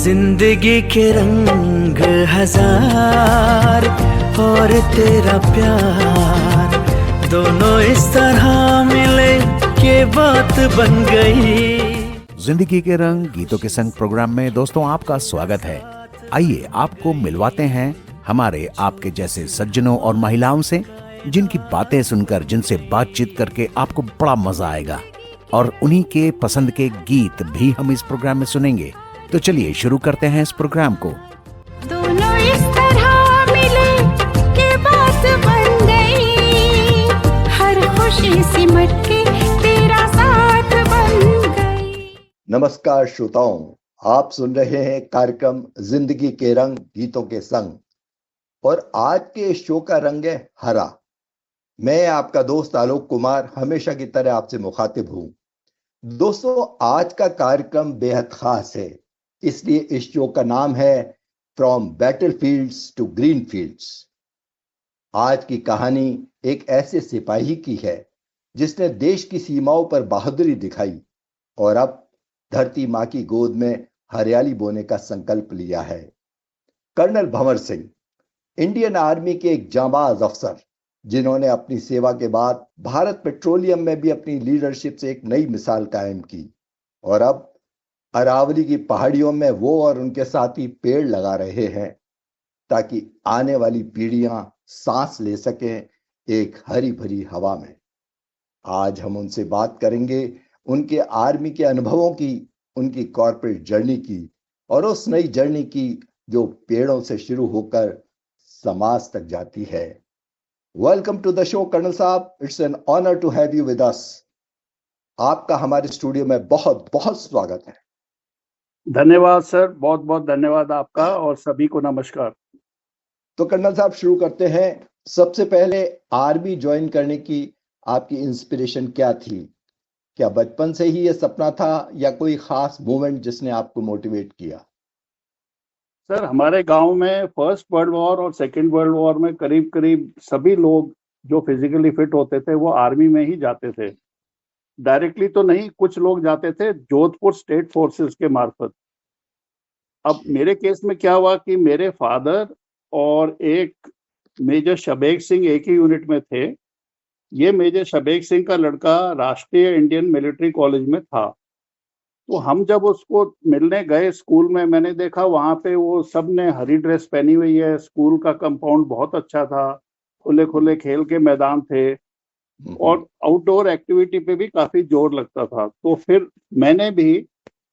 जिंदगी के रंग हजार और तेरा प्यार, दोनों इस तरह मिले कि बात बन गई। जिंदगी के रंग गीतों के संग प्रोग्राम में दोस्तों आपका स्वागत है। आइए आपको मिलवाते हैं हमारे आपके जैसे सज्जनों और महिलाओं से, जिनकी बातें सुनकर, जिनसे बातचीत करके आपको बड़ा मजा आएगा और उन्हीं के पसंद के गीत भी हम इस प्रोग्राम में सुनेंगे। तो चलिए शुरू करते हैं इस प्रोग्राम को। दोनों इस तरह मिले कि बात बन गई, हर खुशी सिमट के तेरा साथ बन गई। नमस्कार श्रोताओं, आप सुन रहे हैं कार्यक्रम जिंदगी के रंग गीतों के संग और आज के इस शो का रंग है हरा। मैं आपका दोस्त आलोक कुमार हमेशा की तरह आपसे मुखातिब हूं। दोस्तों, आज का कार्यक्रम बेहद खास है, इसलिए इस शो का नाम है फ्रॉम बैटलफील्ड्स टू ग्रीन फील्ड्स। आज की कहानी एक ऐसे सिपाही की है जिसने देश की सीमाओं पर बहादुरी दिखाई और अब धरती मां की गोद में हरियाली बोने का संकल्प लिया है। Colonel Bhanwar Singh Indian army के एक जांबाज अफसर, जिन्होंने अपनी सेवा के बाद भारत पेट्रोलियम में भी अपनी लीडरशिप से एक नई मिसाल कायम की और अब अरावली की पहाड़ियों में वो और उनके साथी पेड़ लगा रहे हैं ताकि आने वाली पीढ़ियां सांस ले सकें एक हरी भरी हवा में। आज हम उनसे बात करेंगे उनके आर्मी के अनुभवों की, उनकी कॉर्पोरेट जर्नी की और उस नई जर्नी की जो पेड़ों से शुरू होकर समाज तक जाती है। Welcome to the show colonel साहब, it's an honour to have you with us. आपका हमारे स्टूडियो में बहुत बहुत स्वागत है। धन्यवाद सर, बहुत बहुत धन्यवाद आपका और सभी को नमस्कार। तो कर्नल साहब शुरू करते हैं। सबसे पहले आर्मी ज्वाइन करने की आपकी इंस्पिरेशन क्या थी? क्या बचपन से ही ये सपना था या कोई खास मोमेंट जिसने आपको मोटिवेट किया? सर, हमारे गांव में फर्स्ट वर्ल्ड वॉर और सेकेंड वर्ल्ड वॉर में करीब करीब सभी लोग जो फिजिकली फिट होते थे वो आर्मी में ही जाते थे। डायरेक्टली तो नहीं, कुछ लोग जाते थे जोधपुर स्टेट फोर्सेस के मार्फत। अब मेरे केस में क्या हुआ कि मेरे फादर और एक मेजर शबेग सिंह एक ही यूनिट में थे। ये मेजर शबेग सिंह का लड़का राष्ट्रीय इंडियन मिलिट्री कॉलेज में था। तो हम जब उसको मिलने गए स्कूल में, मैंने देखा वहां पे वो सब ने हरी ड्रेस पहनी हुई है। स्कूल का कंपाउंड बहुत अच्छा था, खुले खुले खेल के मैदान थे और आउटडोर एक्टिविटी पे भी काफी जोर लगता था। तो फिर मैंने भी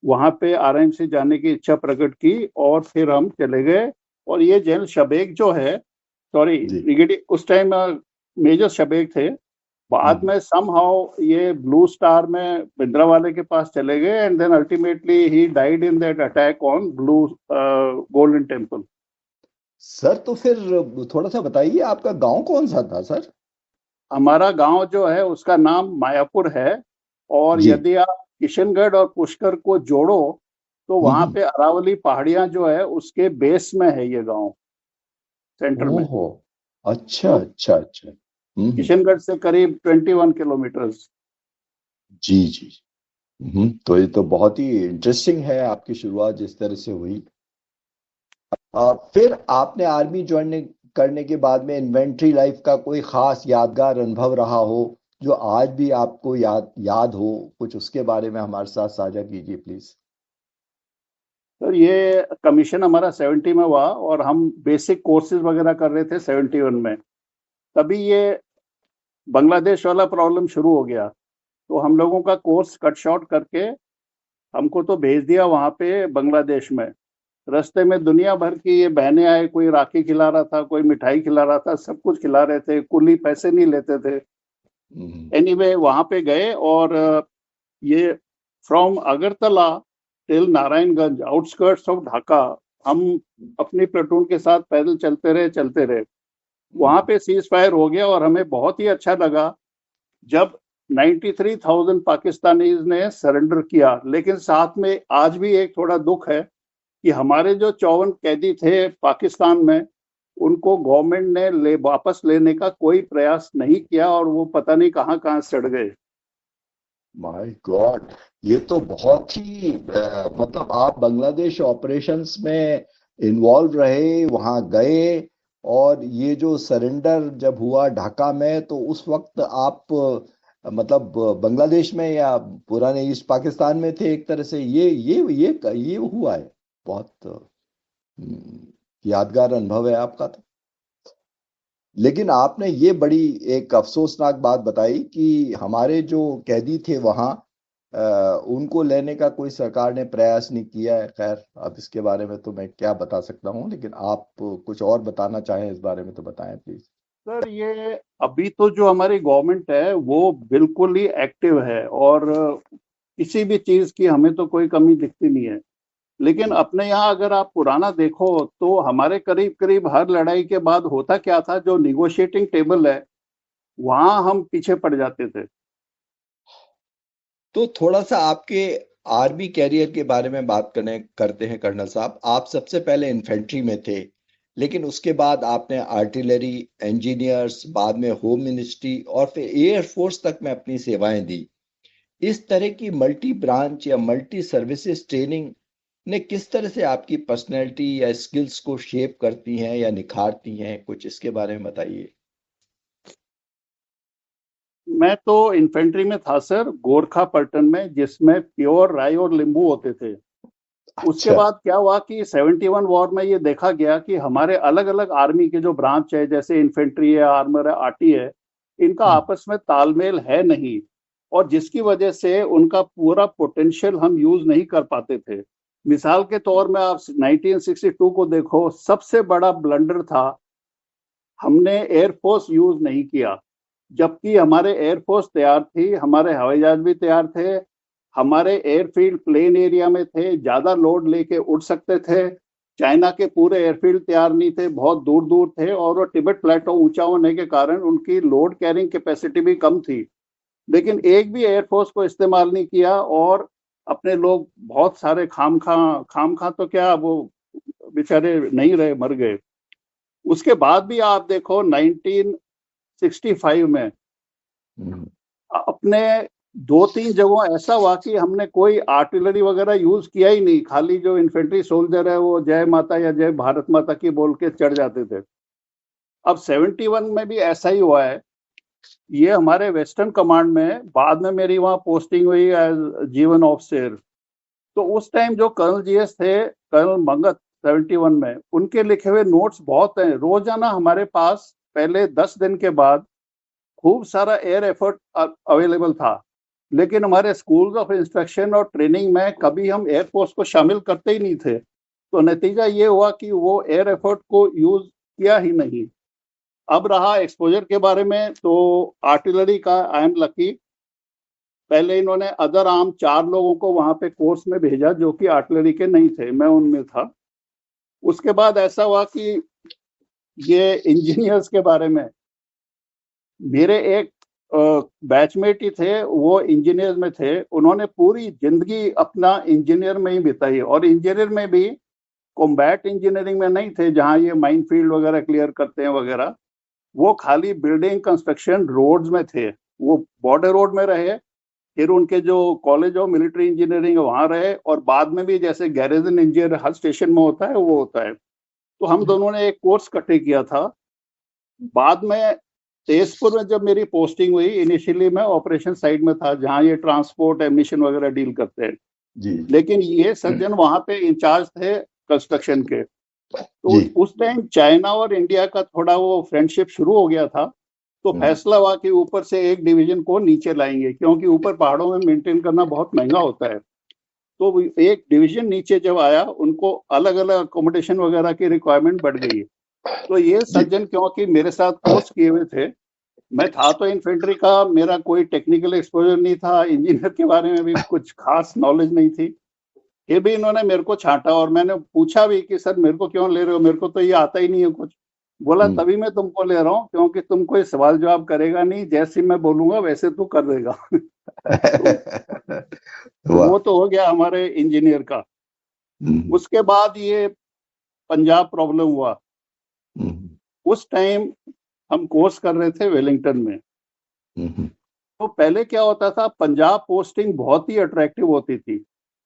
वहां पे आरएमसी जाने की इच्छा प्रकट की और फिर हम चले गए। और ये जनरल शबेग जो है, सॉरी ब्रिगेडियर, उस टाइम मेजर शबेग थे, बाद में समहाउ ये ब्लू स्टार में भिंद्रावाले के पास चले गए and then ultimately he died in that attack on blue Golden Temple. Sir, तो फिर थोड़ा सा बताइए, आपका गांव कौन सा था सर? हमारा गांव जो है उसका नाम मायापुर है और यदि आप किशनगढ़ और पुष्कर को जोड़ो तो वहां पे अरावली पहाड़ियां जो है उसके बेस में है ये गांव, सेंटर में। अच्छा अच्छा अच्छा। किशनगढ़ से करीब 21 किलोमीटर्स। जी जी। तो ये तो बहुत ही इंटरेस्टिंग है आपकी शुरुआत जिस तरह से हुई। फिर आपने आर्मी ज्वाइन करने के बाद में इन्वेंट्री लाइफ का कोई खास यादगार अनुभव रहा हो जो आज भी आपको याद हो, कुछ उसके बारे में हमारे साथ साझा कीजिए प्लीज। सर, ये कमीशन हमारा 70 में हुआ और हम बेसिक कोर्सेज वगैरह कर रहे थे 71 में। तभी ये बांग्लादेश वाला प्रॉब्लम शुरू हो गया, तो हम लोगों का कोर्स कट शॉर्ट करके हमको तो भेज दिया वहां पे बांग्लादेश में। रास्ते में दुनिया भर की ये बहनें आए, कोई राखी खिला रहा था, कोई मिठाई खिला रहा था, सब कुछ खिला रहे थे, कुली पैसे नहीं लेते थे। एनीवे वहां पे गए और ये from Agartala till Narayanganj, outskirts of Dhaka, हम अपनी प्लेटून के साथ पैदल चलते रहे। वहां पे सीज फायर हो गया और हमें बहुत ही अच्छा लगा जब 93,000 पाकिस्तानीज ने सरेंडर किया। लेकिन साथ में आज भी एक थोड़ा दुख है कि हमारे जो 54 कैदी थे पाकिस्तान में, उनको गवर्नमेंट ने वापस लेने का कोई प्रयास नहीं किया और वो पता नहीं कहाँ कहाँ सड़ गए। माय गॉड, ये तो बहुत ही मतलब आप बांग्लादेश ऑपरेशंस में इन्वॉल्व रहे, वहां गए, और ये जो सरेंडर जब हुआ ढाका में, तो उस वक्त आप मतलब बांग्लादेश में या पुराने ईस्ट पाकिस्तान में थे एक तरह से। ये हुआ है। बहुत यादगार अनुभव है आपका तो। लेकिन आपने ये बड़ी एक अफसोसनाक बात बताई कि हमारे जो कैदी थे वहां, उनको लेने का कोई सरकार ने प्रयास नहीं किया है। खैर, अब इसके बारे में तो मैं क्या बता सकता हूँ, लेकिन आप कुछ और बताना चाहें इस बारे में तो बताएं प्लीज। सर ये अभी तो जो हमारी गवर्नमेंट है वो बिल्कुल ही एक्टिव है, और किसी भी चीज की हमें तो कोई कमी दिखती नहीं है। लेकिन अपने यहाँ अगर आप पुराना देखो तो हमारे करीब करीब हर लड़ाई के बाद होता क्या था, जो निगोशिएटिंग टेबल है वहां हम पीछे पड़ जाते थे। तो थोड़ा सा आपके आर्मी कैरियर के बारे में बात करते हैं कर्नल साहब। आप सबसे पहले इन्फेंट्री में थे, लेकिन उसके बाद आपने आर्टिलरी, इंजीनियर्स, बाद में होम मिनिस्ट्री और फिर एयर फोर्स तक में अपनी सेवाएं दी। इस तरह की मल्टी ब्रांच या मल्टी सर्विसेज ट्रेनिंग ने किस तरह से आपकी पर्सनैलिटी या स्किल्स को शेप करती हैं या निखारती हैं, कुछ इसके बारे में बताइए। मैं तो इन्फेंट्री में था सर, गोरखा पलटन में, जिसमें प्योर राई और नींबू होते थे। उसके अच्छा। बाद क्या हुआ कि 71 वॉर में ये देखा गया कि हमारे अलग अलग आर्मी के जो ब्रांच है, जैसे इन्फेंट्री है, आर्मर है, आरटी है, इनका आपस में तालमेल है नहीं, और जिसकी वजह से उनका पूरा पोटेंशियल हम यूज नहीं कर पाते थे। मिसाल के तौर में आप 1962 को देखो, सबसे बड़ा ब्लंडर था, हमने एयरफोर्स यूज नहीं किया। जबकि हमारे एयरफोर्स तैयार थी, हमारे हवाई जहाज भी तैयार थे, हमारे एयरफील्ड प्लेन एरिया में थे, ज्यादा लोड लेके उड़ सकते थे। चाइना के पूरे एयरफील्ड तैयार नहीं थे, बहुत दूर दूर थे, और वो टिबेट प्लेटो ऊंचा होने के कारण उनकी लोड कैरिंग कैपेसिटी भी कम थी। लेकिन एक भी एयरफोर्स को इस्तेमाल नहीं किया, और अपने लोग बहुत सारे खाम खा तो क्या, वो बेचारे नहीं रहे, मर गए। उसके बाद भी आप देखो 1965 में हम्म। अपने 2-3 जगहों ऐसा हुआ कि हमने कोई आर्टिलरी वगैरह यूज किया ही नहीं, खाली जो इन्फेंट्री सोल्जर है वो जय माता या जय भारत माता की बोल के चढ़ जाते थे। अब 71 में भी ऐसा ही हुआ है। ये हमारे वेस्टर्न कमांड में, बाद में मेरी वहां पोस्टिंग हुई एज जीवन ऑफिसर। तो उस टाइम जो कर्नल जीएस थे, कर्नल मंगत, 71 में, उनके लिखे हुए नोट्स बहुत हैं। रोजाना हमारे पास पहले 10 दिन के बाद खूब सारा एयर एफर्ट अवेलेबल था, लेकिन हमारे स्कूल्स ऑफ इंस्ट्रक्शन और ट्रेनिंग में कभी हम एयरफोर्स को शामिल करते ही नहीं थे। तो नतीजा ये हुआ कि वो एयर एफर्ट को यूज किया ही नहीं। अब रहा एक्सपोजर के बारे में, तो आर्टिलरी का आई एम लकी, पहले इन्होंने अदर आर्म 4 लोगों को वहां पे कोर्स में भेजा जो कि आर्टिलरी के नहीं थे, मैं उनमें था। उसके बाद ऐसा हुआ कि ये इंजीनियर्स के बारे में, मेरे एक बैचमेट ही थे, वो इंजीनियर में थे, उन्होंने पूरी जिंदगी अपना इंजीनियर में ही बिताई, और इंजीनियर में भी कॉम्बैट इंजीनियरिंग में नहीं थे जहां ये माइन फील्ड वगैरह क्लियर करते हैं वगैरह। वो खाली बिल्डिंग कंस्ट्रक्शन रोड्स में थे। वो बॉर्डर रोड में रहे, फिर उनके जो कॉलेज ऑफ मिलिट्री इंजीनियरिंग वहां रहे, और बाद में भी जैसे गैरिजन इंजीनियर हर स्टेशन में होता है वो होता है। तो हम दोनों ने एक कोर्स इकट्ठे किया था। बाद में तेजपुर में जब मेरी पोस्टिंग हुई, इनिशियली मैं ऑपरेशन साइड में था जहां ये ट्रांसपोर्ट एमिशन वगैरह डील करते हैं जी। लेकिन ये सज्जन वहां पे इंचार्ज थे कंस्ट्रक्शन के। तो जी। उस टाइम चाइना और इंडिया का थोड़ा वो फ्रेंडशिप शुरू हो गया था। तो फैसला हुआ कि ऊपर से एक डिवीजन को नीचे लाएंगे, क्योंकि ऊपर पहाड़ों में मेंटेन करना बहुत महंगा होता है। तो एक डिवीजन नीचे जब आया, उनको अलग अलग अकोमोडेशन वगैरह की रिक्वायरमेंट बढ़ गई। तो ये सज्जन क्योंकि मेरे साथ कोर्स किए हुए थे, मैं था तो इन्फेंट्री का, मेरा कोई टेक्निकल एक्सपोजर नहीं था, इंजीनियर के बारे में भी कुछ खास नॉलेज नहीं थी, फिर भी इन्होंने मेरे को छांटा। और मैंने पूछा भी कि सर मेरे को क्यों ले रहे हो, मेरे को तो ये आता ही नहीं है कुछ। बोला तभी मैं तुमको ले रहा हूँ क्योंकि तुम कोई सवाल जवाब करेगा नहीं, जैसे मैं बोलूंगा वैसे तू कर देगा। तो वो तो हो गया हमारे इंजीनियर का। उसके बाद ये पंजाब प्रॉब्लम हुआ। उस टाइम हम कोर्स कर रहे थे वेलिंगटन में, तो पहले क्या होता था, पंजाब पोस्टिंग बहुत ही अट्रैक्टिव होती थी,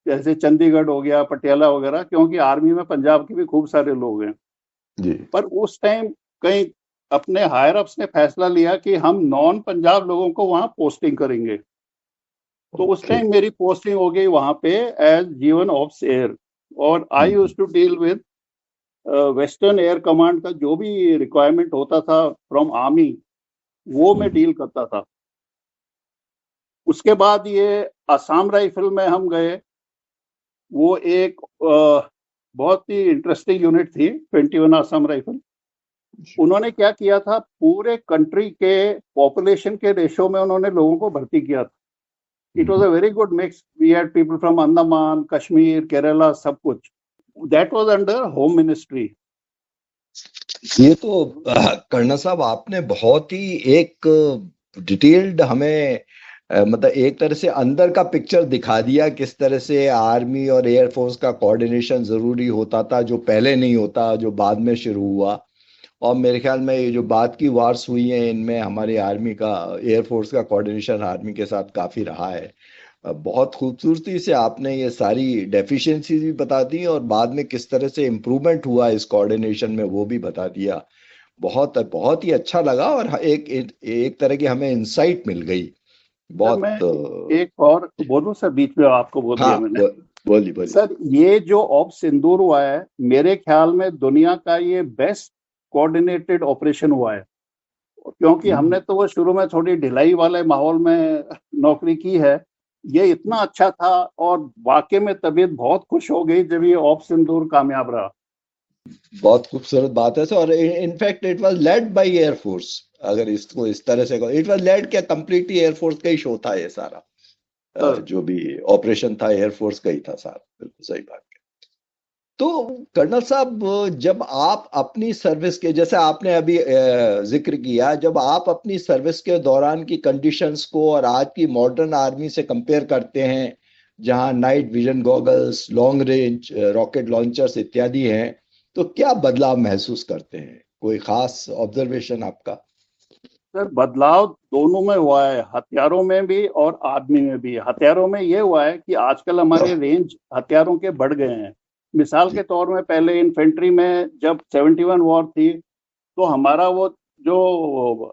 जैसे चंडीगढ़ हो गया, पटियाला वगैरह, क्योंकि आर्मी में पंजाब के भी खूब सारे लोग हैं। जी पर उस टाइम कहीं अपने हायर अप्स ने फैसला लिया कि हम नॉन पंजाब लोगों को वहां पोस्टिंग करेंगे। तो उस ओके टाइम मेरी पोस्टिंग हो गई वहां पे एज जीवन ऑप्स एयर, और I used to deal with western air command का जो भी रिक्वायरमेंट होता था फ्रॉम आर्मी, वो मैं डील करता था। उसके बाद ये असम राइफल में हम गए। वो एक बहुत ही इंटरेस्टिंग यूनिट थी, 21 असम राइफल। उन्होंने क्या किया था, पूरे कंट्री के पॉपुलेशन के रेशो में उन्होंने लोगों को भर्ती किया था। It was a very good mix, we had people from Andaman, Kashmir, Kerala, सब कुछ। That was under home ministry. ये तो कर्नल साहब आपने बहुत ही एक डिटेल्ड हमें मतलब एक तरह से अंदर का पिक्चर दिखा दिया, किस तरह से आर्मी और एयरफोर्स का कोऑर्डिनेशन जरूरी होता था, जो पहले नहीं होता, जो बाद में शुरू हुआ। और मेरे ख्याल में ये जो बाद की वार्स हुई हैं, इनमें हमारे आर्मी का, एयरफोर्स का कोऑर्डिनेशन आर्मी के साथ काफी रहा है। बहुत खूबसूरती से आपने ये सारी डेफिशिएंसीज भी बता दी और बाद में किस तरह से इम्प्रूवमेंट हुआ इस कोऑर्डिनेशन में वो भी बता दिया। बहुत बहुत ही अच्छा लगा और एक तरह की हमें इंसाइट मिल गई। सर मैं बहुत एक और बोलूं सर, बीच में आपको बोल दिया हाँ मैंने। बोलिए बोलिए। सर ये जो ऑप सिंदूर हुआ है, मेरे ख्याल में दुनिया का ये बेस्ट कोऑर्डिनेटेड ऑपरेशन हुआ है, क्योंकि हमने तो वो शुरू में थोड़ी ढिलाई वाले माहौल में नौकरी की है। ये इतना अच्छा था और वाकई में तबीयत बहुत खुश हो गई जब ये ऑप सिंदूर कामयाब रहा। बहुत खूबसूरत बात है सर। और in fact it was led by air force, अगर इसको इस तरह से, इट वाज लेड, क्या कंप्लीटली एयरफोर्स का ही शो था ये सारा। जो भी ऑपरेशन था एयरफोर्स का ही था सारा। बिल्कुल सही बात है। तो कर्नल साहब, जब आप अपनी सर्विस के, जैसे आपने अभी जिक्र किया, जब आप अपनी सर्विस के दौरान की कंडीशंस को और आज की मॉडर्न आर्मी से कंपेयर करते हैं, जहां night vision goggles, long range rocket launchers इत्यादि हैं, तो क्या बदलाव महसूस करते हैं? कोई खास ऑब्जर्वेशन आपका? सर बदलाव दोनों में हुआ है, हथियारों में भी और आदमी में भी। हथियारों में ये हुआ है कि आजकल हमारे रेंज हथियारों के बढ़ गए हैं। मिसाल के तौर में पहले इन्फेंट्री में जब 71 वॉर थी, तो हमारा वो जो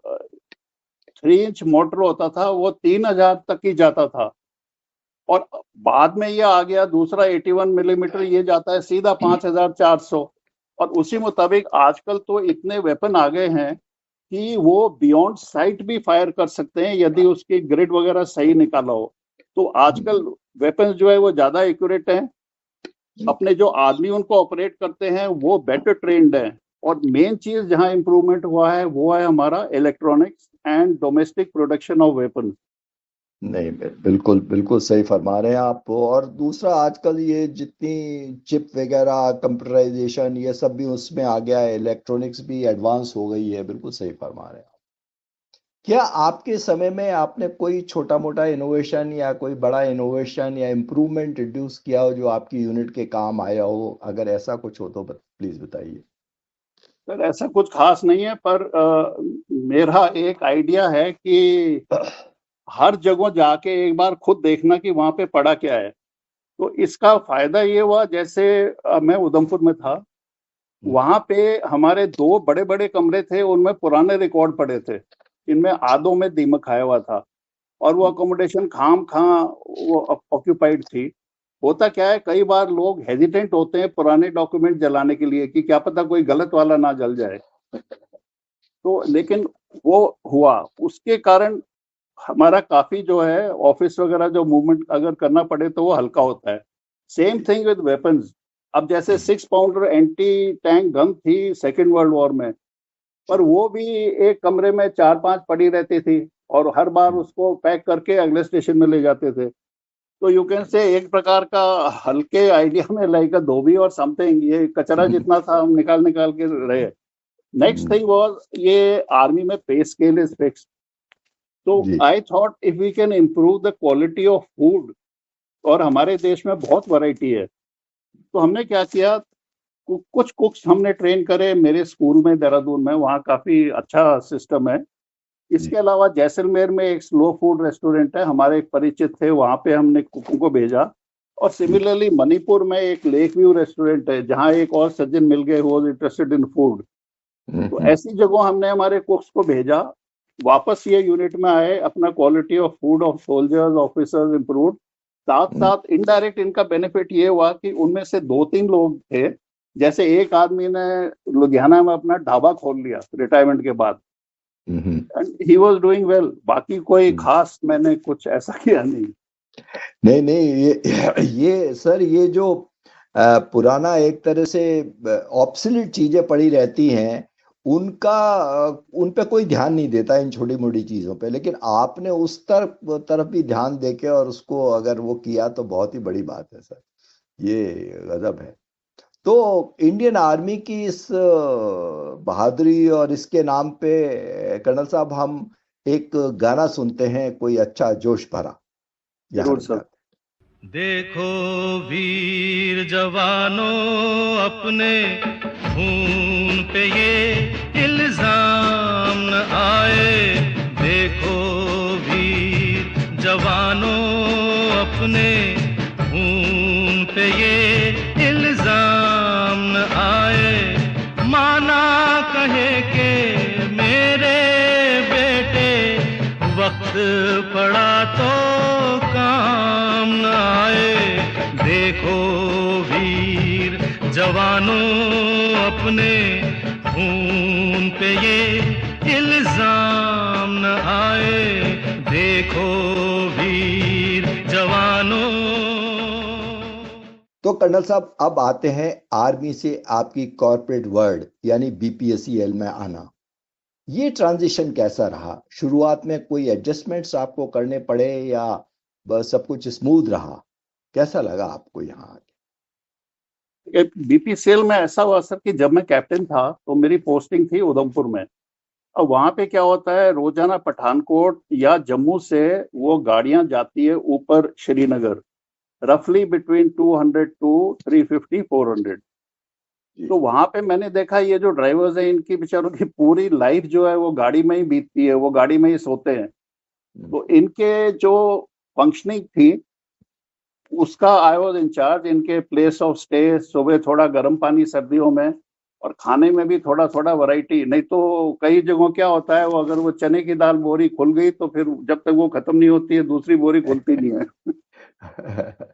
3 इंच मोटर होता था वो 3000 तक ही जाता था, और बाद में ये आ गया दूसरा 81 मिलीमीटर, ये जाता है सीधा 5400। और उसी मुताबिक आजकल तो इतने वेपन आ गए हैं कि वो बियॉन्ड साइट भी फायर कर सकते हैं यदि उसकी ग्रिड वगैरह सही निकाला हो। तो आजकल वेपन्स जो है वो ज्यादा एक्यूरेट हैं, अपने जो आदमी उनको ऑपरेट करते हैं वो बेटर ट्रेन्ड हैं। और मेन चीज जहां इंप्रूवमेंट हुआ है वो है हमारा electronics and domestic production of weapon. नहीं, बिल्कुल बिल्कुल सही फरमा रहे हैं आप। और दूसरा, आजकल ये जितनी चिप वगैरह, कंप्यूटराइजेशन, ये सब भी उसमें आ गया है, इलेक्ट्रॉनिक्स भी एडवांस हो गई है। बिल्कुल सही फरमा रहे हैं आप। क्या आपके समय में आपने कोई छोटा मोटा इनोवेशन या कोई बड़ा इनोवेशन या इम्प्रूवमेंट इंट्रोड्यूस किया हो जो आपकी यूनिट के काम आया हो? अगर ऐसा कुछ हो तो प्लीज बताइए। सर ऐसा कुछ खास नहीं है, पर मेरा एक आइडिया है कि हर जगह जाके एक बार खुद देखना कि वहां पे पड़ा क्या है। तो इसका फायदा ये हुआ, जैसे मैं उधमपुर में था, वहां पे हमारे 2 बड़े बड़े कमरे थे, उनमें पुराने रिकॉर्ड पड़े थे, इनमें आधों में दीमक आया हुआ था, और वो अकोमोडेशन खाम खा वो ऑक्यूपाइड थी। होता क्या है, कई बार लोग हेजिटेंट होते हैं पुराने डॉक्यूमेंट जलाने के लिए कि क्या पता कोई गलत वाला ना जल जाए। तो लेकिन वो हुआ, उसके कारण हमारा काफी जो है ऑफिस वगैरह जो मूवमेंट अगर करना पड़े तो वो हल्का होता है। Same thing with weapons. अब जैसे 6 पाउंडर एंटी टैंक गन थी सेकेंड वर्ल्ड वॉर में, पर वो भी एक कमरे में 4-5 पड़ी रहती थी, और हर बार उसको पैक करके अगले स्टेशन में ले जाते थे। तो यू कैन से एक प्रकार का हल्के आइडिया में लाइक अ धोबी और समथिंग, ये कचरा जितना था हम निकाल निकाल के रहे। नेक्स्ट थिंग वाज, ये आर्मी में पे स्केल इज फिक्स्ड। तो I thought if we can improve the quality of food, और हमारे देश में बहुत वैरायटी है, तो हमने क्या किया, कुछ कुक्स हमने ट्रेन करे मेरे स्कूल में देहरादून में, वहाँ काफी अच्छा सिस्टम है। इसके अलावा जैसलमेर में एक स्लो फूड रेस्टोरेंट है, हमारे एक परिचित थे, वहां पे हमने कुकों को भेजा। और सिमिलरली मणिपुर में एक लेक व्यू रेस्टोरेंट है, जहां एक और सज्जन मिल गए who was interested in food. तो ऐसी जगह हमने हमारे कुक्स को भेजा, वापस ये यूनिट में आए, अपना quality of food of soldiers officers improve. साथ साथ इनडायरेक्ट इनका बेनिफिट ये हुआ कि उनमें से 2-3 लोग थे, जैसे एक आदमी ने लुधियाना में अपना ढाबा खोल लिया रिटायरमेंट के बाद, and he was doing well. बाकी कोई खास मैंने कुछ ऐसा किया नहीं। नहीं, ये सर, ये जो पुराना एक तरह से ऑब्सोलीट चीजें पड़ी रहती हैं, उन पे कोई ध्यान नहीं देता, इन छोटी मोटी चीजों पे, लेकिन आपने उस तरफ भी ध्यान देके और उसको अगर वो किया तो बहुत ही बड़ी बात है सर, ये गजब है। तो इंडियन आर्मी की इस बहादुरी और इसके नाम पे कर्नल साहब हम एक गाना सुनते हैं, कोई अच्छा जोश भरा। जरूर सर। देखो वीर जवानों, अपने खून पे ये इल्जाम न आए। देखो वीर जवानों, अपने खून पे ये इल्जाम न आए। माना कहे के मेरे बेटे, वक्त पड़ा तो काम न आए। देखो वीर जवानों, अपने खून पे ये इल्जाम न आए। देखो वीर जवानों। तो कर्नल साहब, अब आते हैं आर्मी से आपकी कॉर्पोरेट वर्ल्ड यानी बीपीएससीएल में आना। ये ट्रांजिशन कैसा रहा? शुरुआत में कोई एडजस्टमेंट्स आपको करने पड़े या बस सब कुछ स्मूथ रहा? कैसा लगा आपको यहाँ आके? बीपीसीएल में ऐसा हुआ सर कि जब मैं कैप्टन था तो मेरी पोस्टिंग थी उधमपुर में। अब वहां पे क्या होता है, रोजाना पठानकोट या जम्मू से वो गाड़ियां जाती है ऊपर श्रीनगर, रफली बिटवीन 200 टू 350 400। तो वहां पे मैंने देखा ये जो ड्राइवर्स हैं, इनकी बेचारों की पूरी लाइफ जो है वो गाड़ी में ही बीतती है, वो गाड़ी में ही सोते हैं। तो इनके जो फंक्शनिंग थी उसका आई वाज इंचार्ज। इनके प्लेस ऑफ स्टे, सुबह थोड़ा गर्म पानी सर्दियों में, और खाने में भी थोड़ा थोड़ा वैरायटी। नहीं तो कई जगहों क्या होता है, वो अगर वो चने की दाल बोरी खुल गई तो फिर जब तक वो खत्म नहीं होती है दूसरी बोरी खुलती नहीं है।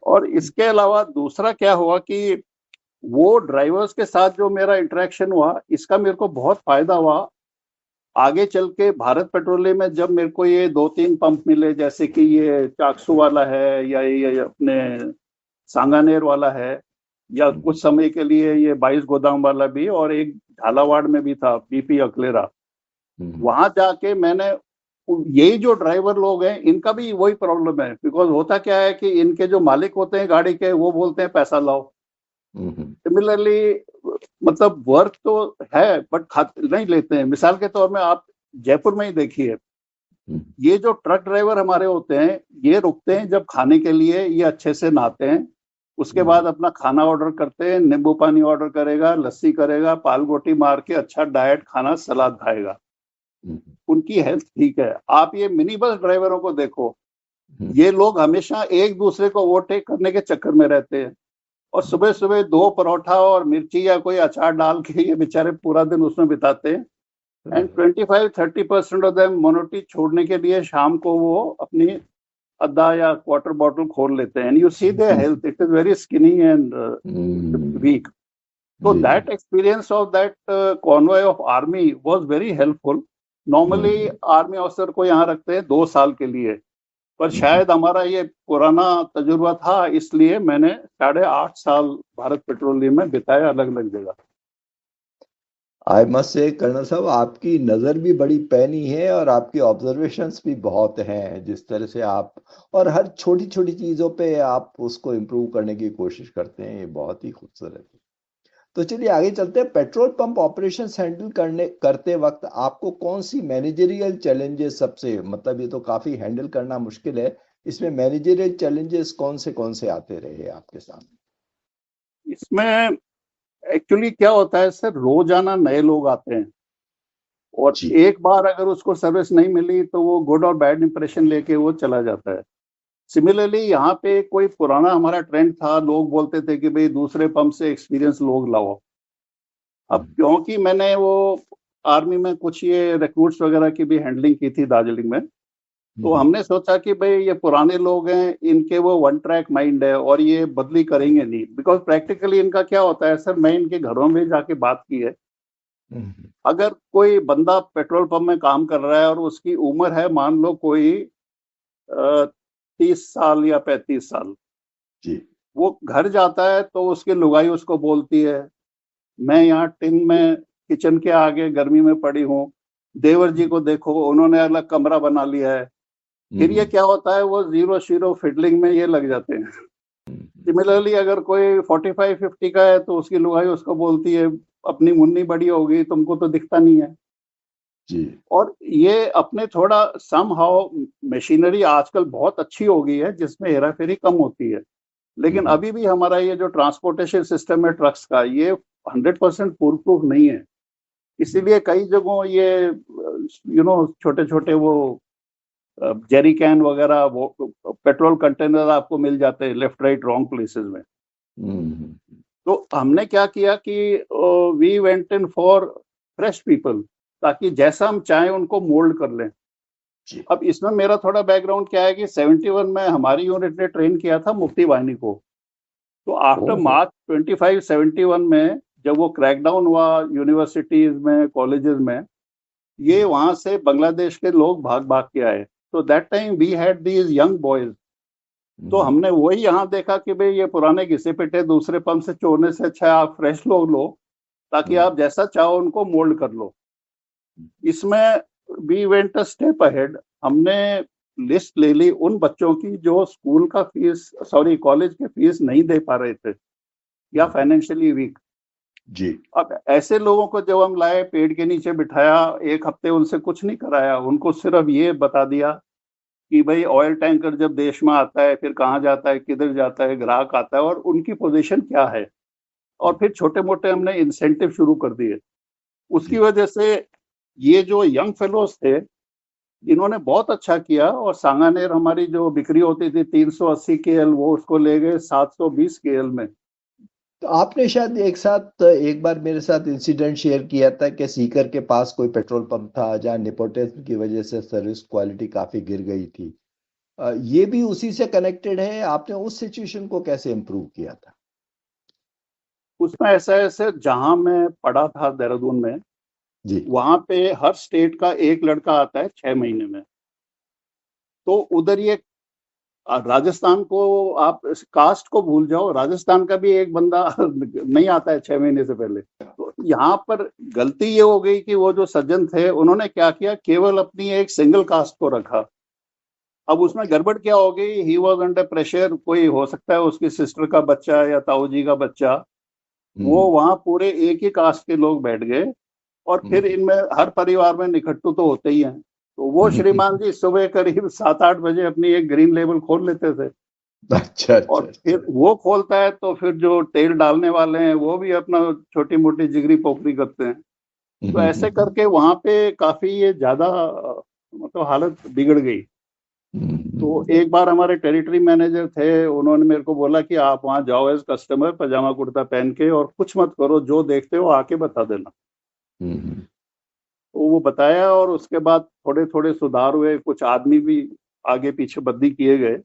और इसके अलावा दूसरा क्या हुआ कि वो ड्राइवर्स के साथ जो मेरा इंटरेक्शन हुआ, इसका मेरे को बहुत फायदा हुआ। आगे चल के भारत पेट्रोलियम में जब मेरे को ये 2-3 पंप मिले, जैसे कि ये चाकसू वाला है या ये अपने सांगानेर वाला है, या कुछ समय के लिए ये 22 गोदाम वाला भी, और एक झालावाड़ में भी था बीपी अकलेरा। वहां जाके मैंने यही जो ड्राइवर लोग हैं इनका भी वही प्रॉब्लम है। बिकॉज होता क्या है कि इनके जो मालिक होते हैं गाड़ी के, वो बोलते हैं पैसा लाओ। सिमिलरली मतलब वर्क तो है बट नहीं लेते हैं। मिसाल के तौर में आप जयपुर में ही देखिए, ये जो ट्रक ड्राइवर हमारे होते हैं, ये रुकते हैं जब खाने के लिए, ये अच्छे से नहाते हैं, उसके बाद अपना खाना ऑर्डर करते हैं, नींबू पानी ऑर्डर करेगा, लस्सी करेगा, पाल गोटी मार के अच्छा डाइट खाना सलाद खाएगा, उनकी हेल्थ ठीक है। आप ये मिनी बस ड्राइवरों को देखो, ये लोग हमेशा एक दूसरे को ओवरटेक करने के चक्कर में रहते हैं, और सुबह सुबह 2 परोठा और मिर्ची या कोई अचार डाल के ये बेचारे पूरा दिन उसमें बिताते हैं। एंड 25-30% ऑफ देम मोनोटी छोड़ने के लिए शाम को वो अपनी आधा या क्वार्टर बॉटल खोल लेते हैं। And you see their health, it is very skinny and weak. So that experience of that convoy of army was very helpful. Normally army officer को यहाँ रखते हैं 2 साल के लिए, पर शायद हमारा ये पुराना तजुर्बा था, इसलिए मैंने 8.5 साल भारत पेट्रोलियम में बिताया, अलग अलग जगह। आई मस्ट से कर्नल साहब, आपकी नज़र भी बड़ी पैनी है और आपकी ऑब्जर्वेशंस भी बहुत हैं। जिस तरह से आप और हर छोटी छोटी चीज़ों पे आप उसको इम्प्रूव करने की कोशिश करते हैं, ये बहुत ही खूबसूरत है। तो चलिए आगे चलते हैं। पेट्रोल पंप ऑपरेशंस हैंडल करते वक्त आपको कौन सी मैनेजरियल चैलेंजेस सबसे, मतलब ये तो काफ़ी हैंडल करना मुश्किल है, इसमें मैनेजरियल चैलेंजेस कौन से आते रहे आपके सामने? इसमें एक्चुअली क्या होता है सर, रोजाना नए लोग आते हैं, और जी। एक बार अगर उसको सर्विस नहीं मिली तो वो गुड और बैड इंप्रेशन लेके वो चला जाता है। सिमिलरली यहाँ पे कोई पुराना हमारा ट्रेंड था, लोग बोलते थे कि भाई दूसरे पंप से एक्सपीरियंस लोग लाओ। अब क्योंकि मैंने वो आर्मी में कुछ ये रिक्रूट्स वगैरह की भी हैंडलिंग की थी दार्जिलिंग में, तो हमने सोचा कि भाई ये पुराने लोग हैं, इनके वो वन ट्रैक माइंड है और ये बदली करेंगे नहीं, बिकॉज प्रैक्टिकली इनका क्या होता है सर, मैं इनके घरों में जाके बात की है, अगर कोई बंदा पेट्रोल पंप में काम कर रहा है और उसकी उम्र है मान लो कोई 30 साल या 35 साल, जी। वो घर जाता है तो उसकी लुगाई उसको बोलती है मैं यहाँ टिन में किचन के आगे गर्मी में पड़ी हूँ, देवर जी को देखो उन्होंने अलग कमरा बना लिया है। फिर ये क्या होता है, वो जीरो शीरो फिडलिंग में ये लग जाते हैं। सिमिलरली अगर कोई 45-50 का है तो उसकी लुगाई उसको बोलती है अपनी मुन्नी बड़ी होगी, तुमको तो दिखता नहीं है जी। और ये अपने थोड़ा सम हाउ मशीनरी आजकल बहुत अच्छी हो गई है जिसमें हेरा फेरी कम होती है, लेकिन अभी भी हमारा ये जो ट्रांसपोर्टेशन सिस्टम है ट्रक्स का, ये 100% फूल प्रूफ नहीं है। इसीलिए कई जगहों ये छोटे छोटे वो जेरी कैन वगैरह वो पेट्रोल कंटेनर आपको मिल जाते हैं लेफ्ट राइट रॉन्ग प्लेसेस में। तो हमने क्या किया कि we went in for fresh people, ताकि जैसा हम चाहें उनको मोल्ड कर लें। अब इसमें मेरा थोड़ा बैकग्राउंड क्या है कि 71 में हमारी यूनिट ने ट्रेन किया था मुफ्ती वाहिनी को, तो आफ्टर मार्च 25-71 में जब वो क्रैकडाउन हुआ यूनिवर्सिटीज में कॉलेजेस में, ये वहां से बांग्लादेश के लोग भाग भाग के आए, तो that time we had these young boys. तो हमने वही यहाँ देखा कि भाई ये पुराने घिसे पिटे दूसरे पंप से चोरने से अच्छा आप फ्रेश लोग लो, ताकि आप जैसा चाहो उनको मोल्ड कर लो। इसमें we went a step ahead, हमने लिस्ट ले ली उन बच्चों की जो स्कूल का फीस कॉलेज के फीस नहीं दे पा रहे थे या फाइनेंशियली वीक जी। अब ऐसे लोगों को जब हम लाए, पेड़ के नीचे बिठाया, एक हफ्ते उनसे कुछ नहीं कराया, उनको सिर्फ ये बता दिया कि भाई ऑयल टैंकर जब देश में आता है फिर कहाँ जाता है, किधर जाता है, ग्राहक आता है और उनकी पोजीशन क्या है, और फिर छोटे मोटे हमने इंसेंटिव शुरू कर दिए। उसकी वजह से ये जो यंग फेलोज थे इन्होंने बहुत अच्छा किया, और सांगानेर हमारी जो बिक्री होती थी 380 KL, वो उसको ले गए 720 KL में। तो आपने शायद एक बार मेरे साथ इंसिडेंट शेयर किया था कि सीकर के पास कोई पेट्रोल पंप था जहां नेपोटिज्म की वजह से सर्विस क्वालिटी काफी गिर गई थी। ये भी उसी से कनेक्टेड है? आपने उस सिचुएशन को कैसे इम्प्रूव किया था? उसमें ऐसा है सर, जहां मैं पढ़ा था देहरादून में जी। वहां पे हर स्टेट का एक लड़का आता है 6 महीने में, तो उधर ये राजस्थान को आप कास्ट को भूल जाओ, राजस्थान का भी एक बंदा नहीं आता है 6 महीने से पहले। तो यहाँ पर गलती ये हो गई कि वो जो सज्जन थे उन्होंने क्या किया, केवल अपनी एक सिंगल कास्ट को रखा। अब उसमें गड़बड़ क्या हो गई, ही वॉज अंडर प्रेशर, कोई हो सकता है उसकी सिस्टर का बच्चा या ताऊ जी का बच्चा, वो वहां पूरे एक ही कास्ट के लोग बैठ गए, और फिर इनमें हर परिवार में निखट्टू तो होते ही हैं। तो वो श्रीमान जी सुबह करीब 7-8 बजे अपनी एक ग्रीन लेबल खोल लेते थे। अच्छा। और फिर वो खोलता है तो फिर जो तेल डालने वाले हैं वो भी अपना छोटी मोटी जिगरी पोखरी करते हैं। तो ऐसे करके वहां पे काफी ये ज्यादा मतलब हालत बिगड़ गई। तो एक बार हमारे टेरिटरी मैनेजर थे, उन्होंने मेरे को बोला कि आप वहां जाओ एज कस्टमर पजामा कुर्ता पहन के, और कुछ मत करो, जो देखते हो आके बता देना। तो वो बताया, और उसके बाद थोड़े थोड़े सुधार हुए, कुछ आदमी भी आगे पीछे बदली किए गए।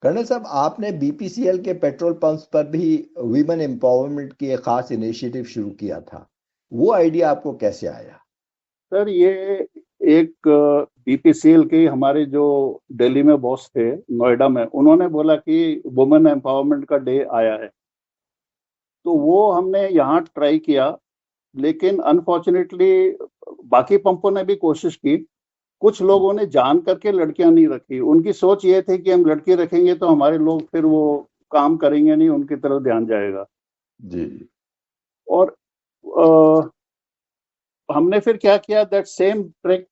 कर्नल साहब, आपने बीपीसीएल के पेट्रोल पंप्स पर भी वीमेन एम्पावरमेंट की एक खास इनिशिएटिव शुरू किया था, वो आइडिया आपको कैसे आया? सर ये एक बीपीसीएल के हमारे जो दिल्ली में बॉस थे नोएडा में, उन्होंने बोला कि वुमेन एम्पावरमेंट का डे आया है, तो वो हमने यहाँ ट्राई किया, लेकिन अनफॉर्चुनेटली बाकी पंपों ने भी कोशिश की, कुछ लोगों ने जान करके लड़कियां नहीं रखी। उनकी सोच ये थी कि हम लड़की रखेंगे तो हमारे लोग फिर वो काम करेंगे नहीं, उनकी तरफ ध्यान जाएगा जी। और हमने फिर क्या किया, दैट सेम ट्रिक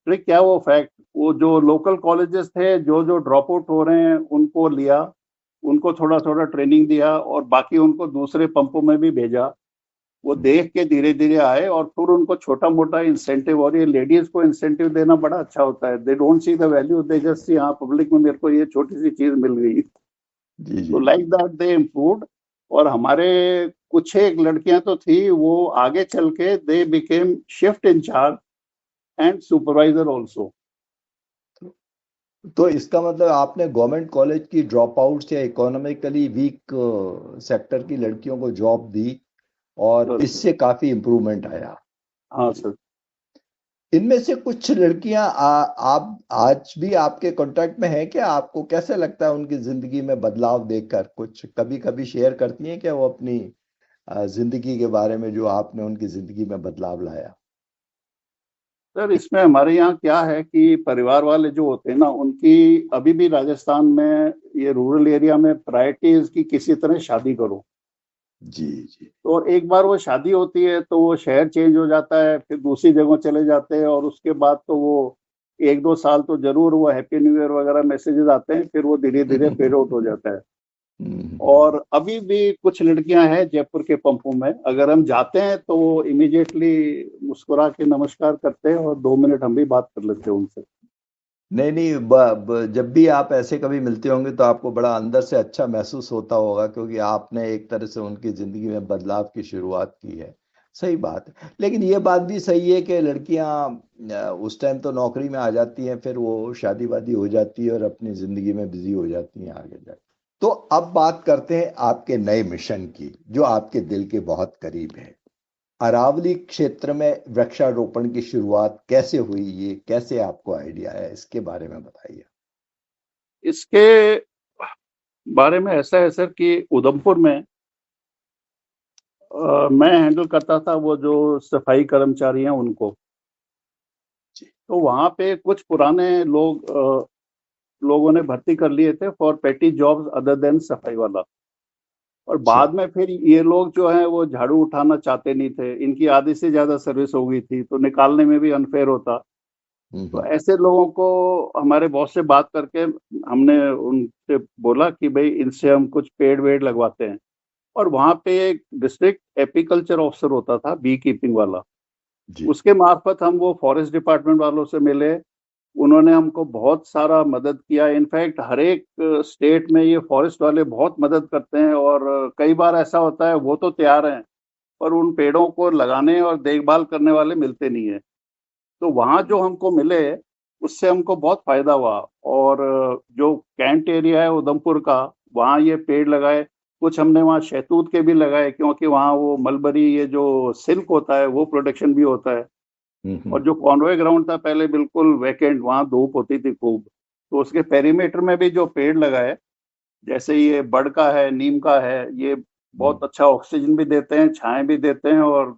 क्या, वो फैक्ट, वो जो लोकल कॉलेजेस थे जो ड्रॉप आउट हो रहे हैं उनको लिया, उनको थोड़ा थोड़ा ट्रेनिंग दिया, और बाकी उनको दूसरे पंपों में भी भेजा। वो देख के धीरे धीरे आए और फिर उनको छोटा मोटा इंसेंटिव, और ये लेडीज को इंसेंटिव देना बड़ा अच्छा होता है। They don't see the value, they just see हाँ पब्लिक में मेरे को ये छोटी सी चीज मिल गई। जी जी। तो लाइक दैट दे इम्प्रूव्ड। और हमारे कुछ एक लड़कियां तो थी, वो आगे चल के they became shift in charge and supervisor also. तो इसका मतलब आपने गवर्नमेंट कॉलेज की ड्रॉप आउट या इकोनॉमिकली वीक सेक्टर की लड़कियों को जॉब दी और सर, इससे काफी इम्प्रूवमेंट आया। हाँ सर। इनमें से कुछ लड़कियां आप आज भी आपके कांटेक्ट में हैं क्या? आपको कैसे लगता है उनकी जिंदगी में बदलाव देखकर? कुछ कभी कभी शेयर करती हैं क्या वो अपनी जिंदगी के बारे में, जो आपने उनकी जिंदगी में बदलाव लाया? सर इसमें हमारे यहाँ क्या है कि परिवार वाले जो होते हैं ना, उनकी अभी भी राजस्थान में ये रूरल एरिया में प्रायोरिटी है कि किसी तरह शादी करो। जी जी। तो एक बार वो शादी होती है तो वो शहर चेंज हो जाता है, फिर दूसरी जगह चले जाते हैं, और उसके बाद तो वो 1-2 साल तो जरूर वो हैप्पी न्यू ईयर वगैरह मैसेजेस आते हैं, फिर वो धीरे धीरे फेड आउट हो जाता है। और अभी भी कुछ लड़कियां हैं जयपुर के पंपों में, अगर हम जाते हैं तो वो इमीडिएटली मुस्कुरा के नमस्कार करते हैं और 2 मिनट हम भी बात कर लेते हैं उनसे। नहीं नहीं, जब भी आप ऐसे कभी मिलते होंगे तो आपको बड़ा अंदर से अच्छा महसूस होता होगा, क्योंकि आपने एक तरह से उनकी जिंदगी में बदलाव की शुरुआत की है। सही बात है। लेकिन ये बात भी सही है कि लड़कियां उस टाइम तो नौकरी में आ जाती हैं, फिर वो शादी वादी हो जाती है और अपनी जिंदगी में बिजी हो जाती हैं आगे जाके। तो अब बात करते हैं आपके नए मिशन की, जो आपके दिल के बहुत करीब है। अरावली क्षेत्र में वृक्षारोपण की शुरुआत कैसे हुई? ये कैसे आपको आइडिया है, इसके बारे में बताइए। इसके बारे में ऐसा है सर कि उधमपुर में मैं हैंडल करता था वो जो सफाई कर्मचारी हैं उनको। तो वहां पे कुछ पुराने लोगों ने भर्ती कर लिए थे फॉर पेटी जॉब्स अदर देन सफाई वाला। और बाद में फिर ये लोग जो है वो झाड़ू उठाना चाहते नहीं थे, इनकी आधी से ज्यादा सर्विस हो गई थी, तो निकालने में भी अनफेयर होता। तो ऐसे लोगों को हमारे बॉस से बात करके हमने उनसे बोला कि भाई इनसे हम कुछ पेड़ वेड़ लगवाते हैं। और वहां पे एक डिस्ट्रिक्ट एपीकल्चर ऑफिसर होता था, बी कीपिंग वाला, उसके मार्फत हम वो फॉरेस्ट डिपार्टमेंट वालों से मिले। उन्होंने हमको बहुत सारा मदद किया। इनफैक्ट हर एक स्टेट में ये फॉरेस्ट वाले बहुत मदद करते हैं, और कई बार ऐसा होता है वो तो तैयार हैं पर उन पेड़ों को लगाने और देखभाल करने वाले मिलते नहीं है। तो वहाँ जो हमको मिले उससे हमको बहुत फायदा हुआ। और जो कैंट एरिया है उधमपुर का, वहाँ ये पेड़ लगाए। कुछ हमने वहाँ शहतूत के भी लगाए, क्योंकि वहाँ वो मलबरी, ये जो सिल्क होता है वो प्रोडक्शन भी होता है। और जो कॉन्वॉय ग्राउंड था पहले बिल्कुल वैकेंट, वहां धूप होती थी खूब, तो उसके पेरीमीटर में भी जो पेड़ लगाए, जैसे ये बड़ का है, नीम का है, ये बहुत अच्छा ऑक्सीजन भी देते हैं, छाए भी देते हैं, और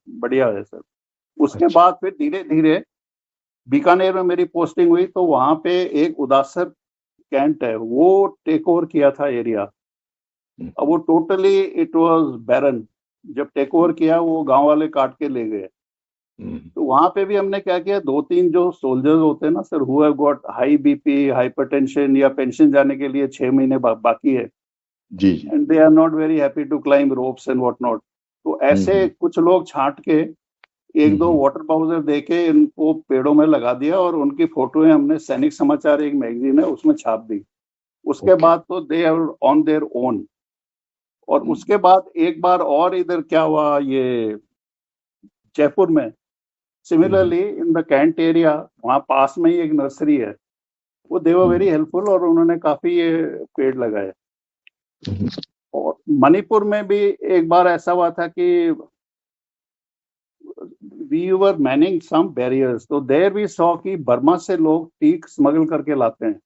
बढ़िया है सर। उसके बाद फिर धीरे धीरे बीकानेर में मेरी पोस्टिंग हुई, तो वहां पे एक उदासर कैंट है, वो टेक ओवर किया था एरिया। अब वो टोटली इट वाज बैरन। जब टेक ओवर किया वो गांव वाले काट के ले गए। तो वहां पे भी हमने क्या किया, 2-3 जो सोल्जर्स होते हैं ना sir, who have got high BP, hypertension, या पेंशन जाने के लिए 6 महीने बाकी है, जी, and they are not very happy to climb ropes and what not. तो ऐसे कुछ लोग छांट के 1-2 वाटर पाउडर दे के इनको पेड़ों में लगा दिया, और उनकी फोटोएं हमने सैनिक समाचार, एक मैगजीन है, उसमें छाप दी। उसके बाद तो they are on their own. और उसके बाद एक बार और इधर क्या हुआ, ये जयपुर में similarly in the cantt area, वहाँ पास में ही एक नर्सरी है, वो दे वर वेरी हेल्पफुल, और उन्होंने काफी ये पेड़ लगाए। और मणिपुर में भी एक बार ऐसा हुआ था कि we were manning some barriers, तो देयर वी सॉ कि बर्मा से लोग टीक स्मगल करके लाते हैं।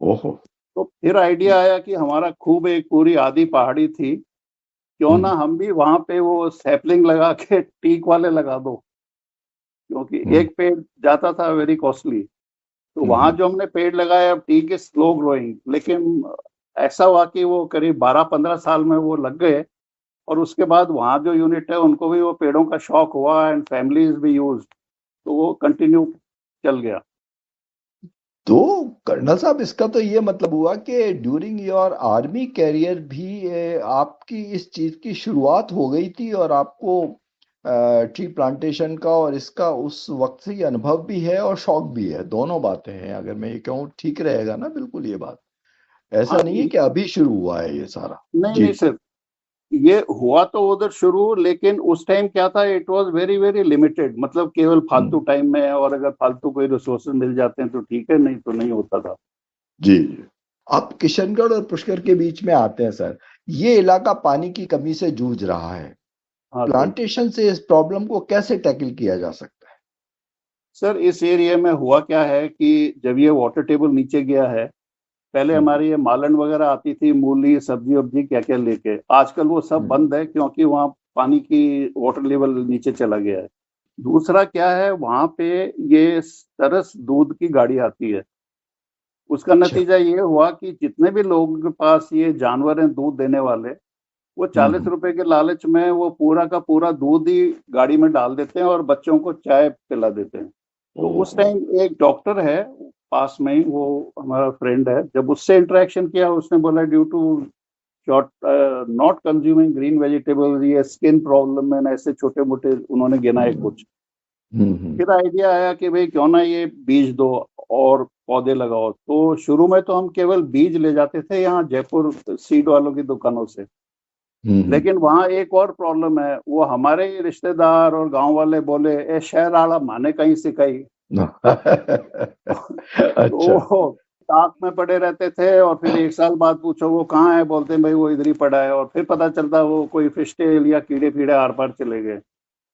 ओहो। तो फिर आइडिया आया कि हमारा खूब एक पूरी आधी पहाड़ी थी, क्यों ना हम भी वहां पे वो सैपलिंग लगा के टीक वाले लगा दो, क्योंकि एक पेड़ जाता था वेरी कॉस्टली। तो वहां जो हमने पेड़ लगाए, अब टीक इज स्लो ग्रोइंग, लेकिन ऐसा हुआ कि वो करीब 12-15 साल में वो लग गए। और उसके बाद वहां जो यूनिट है उनको भी वो पेड़ों का शौक हुआ, एंड फैमिलीज भी यूज, तो वो कंटिन्यू चल गया। तो कर्नल साहब, इसका तो ये मतलब हुआ कि ड्यूरिंग योर आर्मी कैरियर भी आपकी इस चीज की शुरुआत हो गई थी, और आपको ट्री प्लांटेशन का और इसका उस वक्त से ही अनुभव भी है और शौक भी है, दोनों बातें हैं। अगर मैं ये कहूँ ठीक रहेगा ना? बिल्कुल ये बात, ऐसा हाँ, नहीं है कि अभी शुरू हुआ है ये सारा। नहीं जी। नहीं सर, ये हुआ तो उधर शुरू, लेकिन उस टाइम क्या था, it was very very limited, मतलब केवल फालतू टाइम में, और अगर फालतू कोई रिसोर्सेज मिल जाते हैं तो ठीक है, नहीं तो नहीं होता था। जी जी। आप किशनगढ़ और पुष्कर के बीच में आते हैं सर। ये इलाका पानी की कमी से जूझ रहा है। हाँ सर। प्लांटेशन से इस प्रॉब्लम को कैसे टैकल किया जा सकता है? सर इस एरिया में हुआ क्या है कि जब ये वाटर टेबल नीचे गया है, पहले हमारी ये मालन वगैरह आती थी, मूली सब्जी वब्जी क्या क्या लेके, आजकल वो सब बंद है क्योंकि वहाँ पानी की वाटर लेवल नीचे चला गया है। दूसरा क्या है, वहाँ पे ये सरस दूध की गाड़ी आती है। उसका नतीजा ये हुआ कि जितने भी लोगों के पास ये जानवर हैं दूध देने वाले, वो 40 रुपए के लालच में वो पूरा का पूरा दूध ही गाड़ी में डाल देते हैं और बच्चों को चाय पिला देते हैं। तो उस टाइम एक डॉक्टर है पास में ही, वो हमारा फ्रेंड है, जब उससे इंटरेक्शन किया, उसने बोला due to short not consuming green vegetables, ये स्किन प्रॉब्लम है ना, ऐसे छोटे मोटे उन्होंने गिनाए कुछ। फिर आइडिया आया कि भाई क्यों ना ये बीज दो और पौधे लगाओ। तो शुरू में तो हम केवल बीज ले जाते थे यहाँ जयपुर सीड वालों की दुकानों से, लेकिन वहाँ एक और प्रॉब्लम है, वो हमारे ही रिश्तेदार और गांव वाले बोले ए शहर आला माने कहीं सिखाई। अच्छा। तो ताक में पड़े रहते थे, और फिर एक साल बाद पूछो वो कहाँ है, बोलते हैं भाई वो इधर ही पड़ा है, और फिर पता चलता वो कोई फिश टेल या कीड़े फीड़े आर पार चले गए।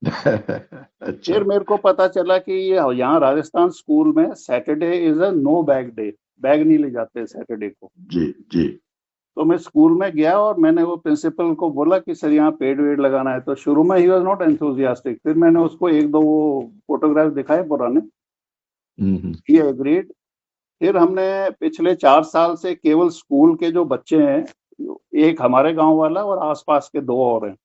अच्छा। फिर मेरे को पता चला कि ये यहाँ राजस्थान स्कूल में Saturday is a no bag day, bag नहीं ले जाते सैटरडे को। जी जी। तो मैं स्कूल में गया और मैंने वो प्रिंसिपल को बोला कि सर यहाँ पेड़ वेड़ लगाना है। तो शुरू में ही वॉज नॉट एंथुजियास्टिक, फिर मैंने उसको एक दो वो फोटोग्राफ दिखाए पुराने, ही एग्रीड। फिर हमने पिछले 4 साल से केवल स्कूल के जो बच्चे हैं, एक हमारे गांव वाला और आसपास के 2 और हैं,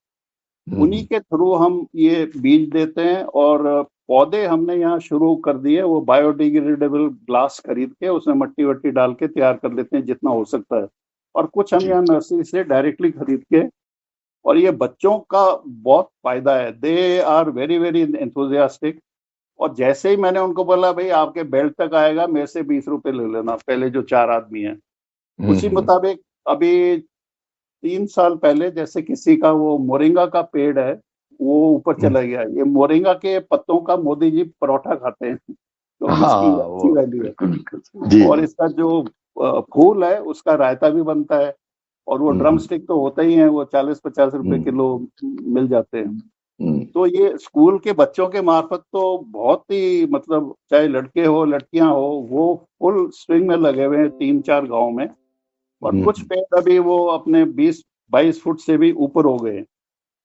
उन्हीं के थ्रू हम ये बीज देते हैं। और पौधे हमने यहाँ शुरू कर दिए, वो बायोडिग्रेडेबल ग्लास खरीद के उसमें मट्टी वट्टी डाल के तैयार कर लेते हैं जितना हो सकता है, और कुछ हम यहाँ नर्सरी से डायरेक्टली खरीद के। और ये बच्चों का बहुत फायदा है, they are very very enthusiastic. और जैसे ही मैंने उनको बोला भाई आपके बेल्ट तक आएगा, मेरे से 20 रुपए ले लेना, पहले जो 4 आदमी हैं, उसी मुताबिक अभी 3 साल पहले जैसे किसी का वो मोरिंगा का पेड़ है वो ऊपर चला गया। ये मोरिंगा के पत्तों का मोदी जी परोठा खाते हैं, तो इसकी अच्छी वैल्यू है। जी। और इसका जो फूल है उसका रायता भी बनता है, और वो ड्रम स्टिक तो होता ही है, वो 40-50 रुपए किलो मिल जाते हैं। तो ये स्कूल के बच्चों के मार्फत तो बहुत ही, मतलब चाहे लड़के हो लड़कियां हो, वो फुल स्विंग में लगे हुए हैं 3-4 गांव में। और कुछ पेड़ अभी वो अपने 20-22 फुट से भी ऊपर हो गए।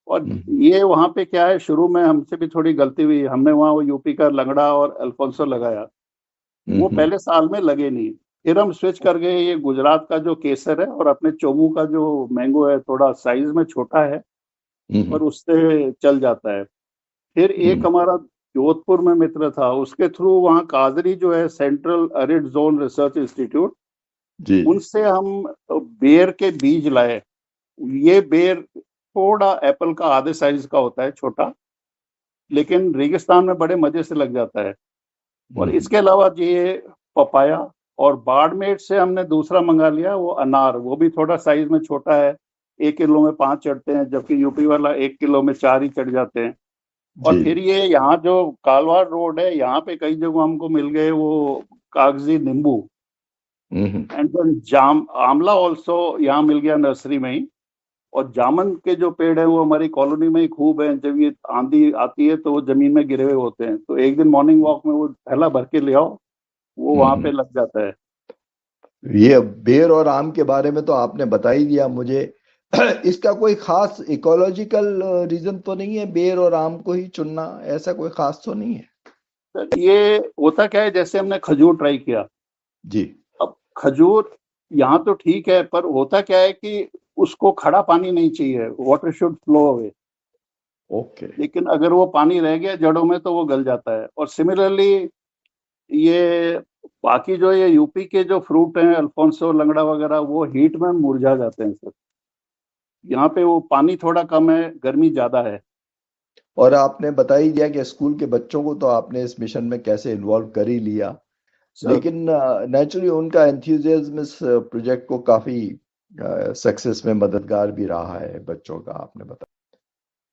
और ये वहां पे क्या है, शुरू में हमसे भी थोड़ी गलती हुई, हमने वहाँ वो यूपी का लंगड़ा और अल्फोंसो लगाया, वो पहले साल में लगे नहीं। फिर हम स्विच कर गए, ये गुजरात का जो केसर है और अपने चोमू का जो मैंगो है, थोड़ा साइज में छोटा है पर उससे चल जाता है। फिर एक हमारा जोधपुर में मित्र था, उसके थ्रू वहाँ काजरी जो है central arid zone research institute, उनसे हम बेर के बीज लाए। ये बेर थोड़ा एप्पल का आधे साइज का होता है, छोटा, लेकिन रेगिस्तान में बड़े मजे से लग जाता है। और इसके अलावा ये पपाया, और बाड़मेर से हमने दूसरा मंगा लिया वो अनार, वो भी थोड़ा साइज में छोटा है, 1 किलो में 5 चढ़ते हैं, जबकि यूपी वाला 1 किलो में 4 ही चढ़ जाते हैं। और फिर ये यहाँ जो कालवाड़ रोड है, यहाँ पे कई जगह हमको मिल गए वो कागजी नींबू, एंड देन आंवला ऑल्सो यहाँ मिल गया नर्सरी में ही। और जामुन के जो पेड़ है वो हमारी कॉलोनी में ही खूब है, जब ये आंधी आती है तो वो जमीन में गिरे हुए होते हैं, तो एक दिन मॉर्निंग वॉक में वो थैला भर के ले आओ, वो वहां पे लग जाता है। ये बेर और आम के बारे में तो आपने बता ही दिया मुझे। इसका कोई खास इकोलॉजिकल रीजन तो नहीं है बेर और आम को ही चुनना, ऐसा कोई खास तो नहीं है? सर ये होता क्या है, जैसे हमने खजूर ट्राई किया जी। अब खजूर यहाँ तो ठीक है, पर होता क्या है कि उसको खड़ा पानी नहीं चाहिए, water should flow away. Okay. लेकिन अगर वो पानी रह गया जड़ों में तो वो गल जाता है। और सिमिलरली ये बाकी जो ये यूपी के जो फ्रूट हैं, अल्फोंसो, लंगड़ा वगैरह, वो हीट में मुरझा जाते हैं सर। यहाँ पे वो पानी थोड़ा कम है, गर्मी ज्यादा है। और आपने बता ही दिया कि स्कूल के बच्चों को तो आपने इस मिशन में कैसे इन्वॉल्व कर ही लिया, सर लेकिन नेचुरली उनका एंथुजियाज्म इस प्रोजेक्ट को काफी सक्सेस में मददगार भी रहा है बच्चों का, आपने बताया।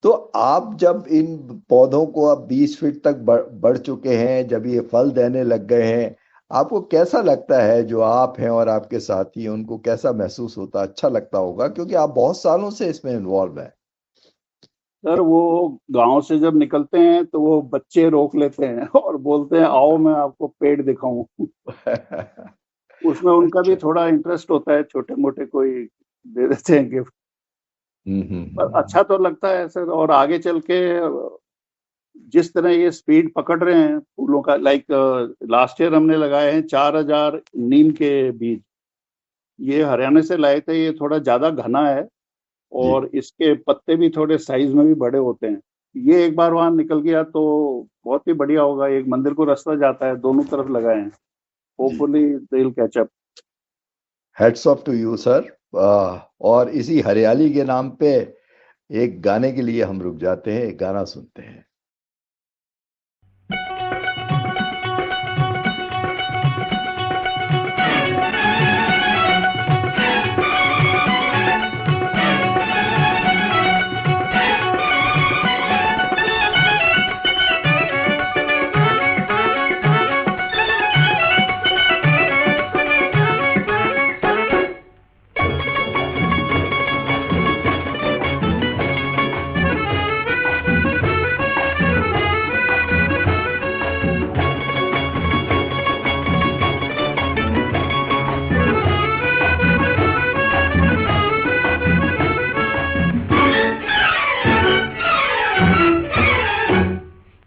तो आप जब इन पौधों को अब 20 फीट तक बढ़ चुके हैं, जब ये फल देने लग गए हैं, आपको कैसा लगता है? जो आप हैं और आपके साथी हैं, उनको कैसा महसूस होता है? अच्छा लगता होगा क्योंकि आप बहुत सालों से इसमें इन्वॉल्व हैं। सर, वो गांव से जब निकलते हैं तो वो बच्चे रोक लेते हैं और बोलते हैं आओ मैं आपको पेड़ दिखाऊं। उसमें उनका भी अच्छा। थोड़ा इंटरेस्ट होता है, छोटे मोटे कोई दे देते हैं गिफ्ट। पर हम्म। अच्छा तो लगता है सर। और आगे चल के जिस तरह ये स्पीड पकड़ रहे हैं फूलों का, लाइक लास्ट ईयर हमने लगाए हैं 4,000 नीम के बीज। ये हरियाणा से लाए थे, ये थोड़ा ज्यादा घना है जी। और इसके पत्ते भी थोड़े साइज में भी बड़े होते हैं। ये एक बार वहां निकल गया तो बहुत ही बढ़िया होगा। एक मंदिर को रास्ता जाता है, दोनों तरफ लगाए हैं। जी। Hopefully they will catch up. Hats off to you sir. और इसी हरियाली के नाम पे एक गाने के लिए हम रुक जाते हैं, एक गाना सुनते हैं।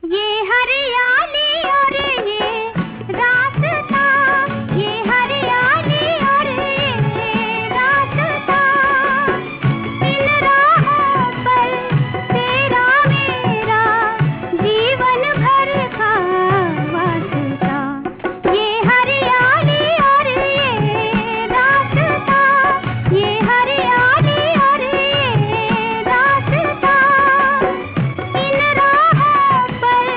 ये हरियाली और ये रास्ता, ये हरियाली और ये रास्ता, इन राहों पर तेरा मेरा जीवन भर का वास्ता। ये हरियाली और ये रास्ता, ये हरियाली और ये रास्ता, इन राहों पर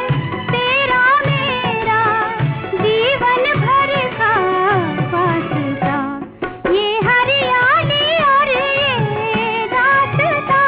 तेरा मेरा जीवन भर का वास्ता। ये हरियाली और ये रास्ता।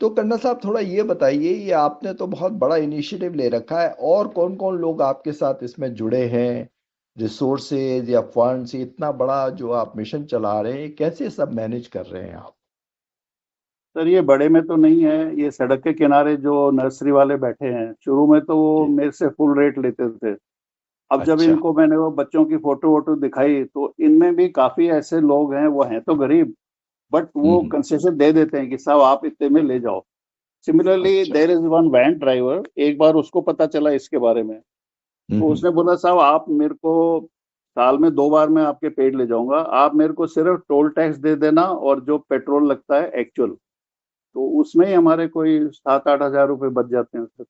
तो कन्ना साहब, थोड़ा ये बताइए, ये आपने तो बहुत बड़ा इनिशिएटिव ले रखा है, और कौन कौन लोग आपके साथ इसमें जुड़े हैं? रिसोर्सेज या फंड्स, इतना बड़ा जो आप मिशन चला रहे हैं, कैसे सब मैनेज कर रहे हैं आप? सर, ये बड़े में तो नहीं है। ये सड़क के किनारे जो नर्सरी वाले बैठे हैं, शुरू में तो वो जी। मेरे से फुल रेट लेते थे। अब जब अच्छा। इनको मैंने वो बच्चों की फोटो वोटो दिखाई तो इनमें भी काफी ऐसे लोग हैं, वो हैं तो गरीब, बट वो हम्म। कंसेशन दे देते हैं कि साहब आप इतने में ले जाओ। सिमिलरली अच्छा। There is one van driver, एक बार उसको पता चला इसके बारे में, तो हम्म। उसने बोला साहब आप मेरे को साल में 2 बार मैं आपके पेड़ ले जाऊंगा, आप मेरे को सिर्फ टोल टैक्स दे देना और जो पेट्रोल लगता है एक्चुअल, तो उसमें ही हमारे कोई 7-8 हज़ार रुपये बच जाते हैं सर।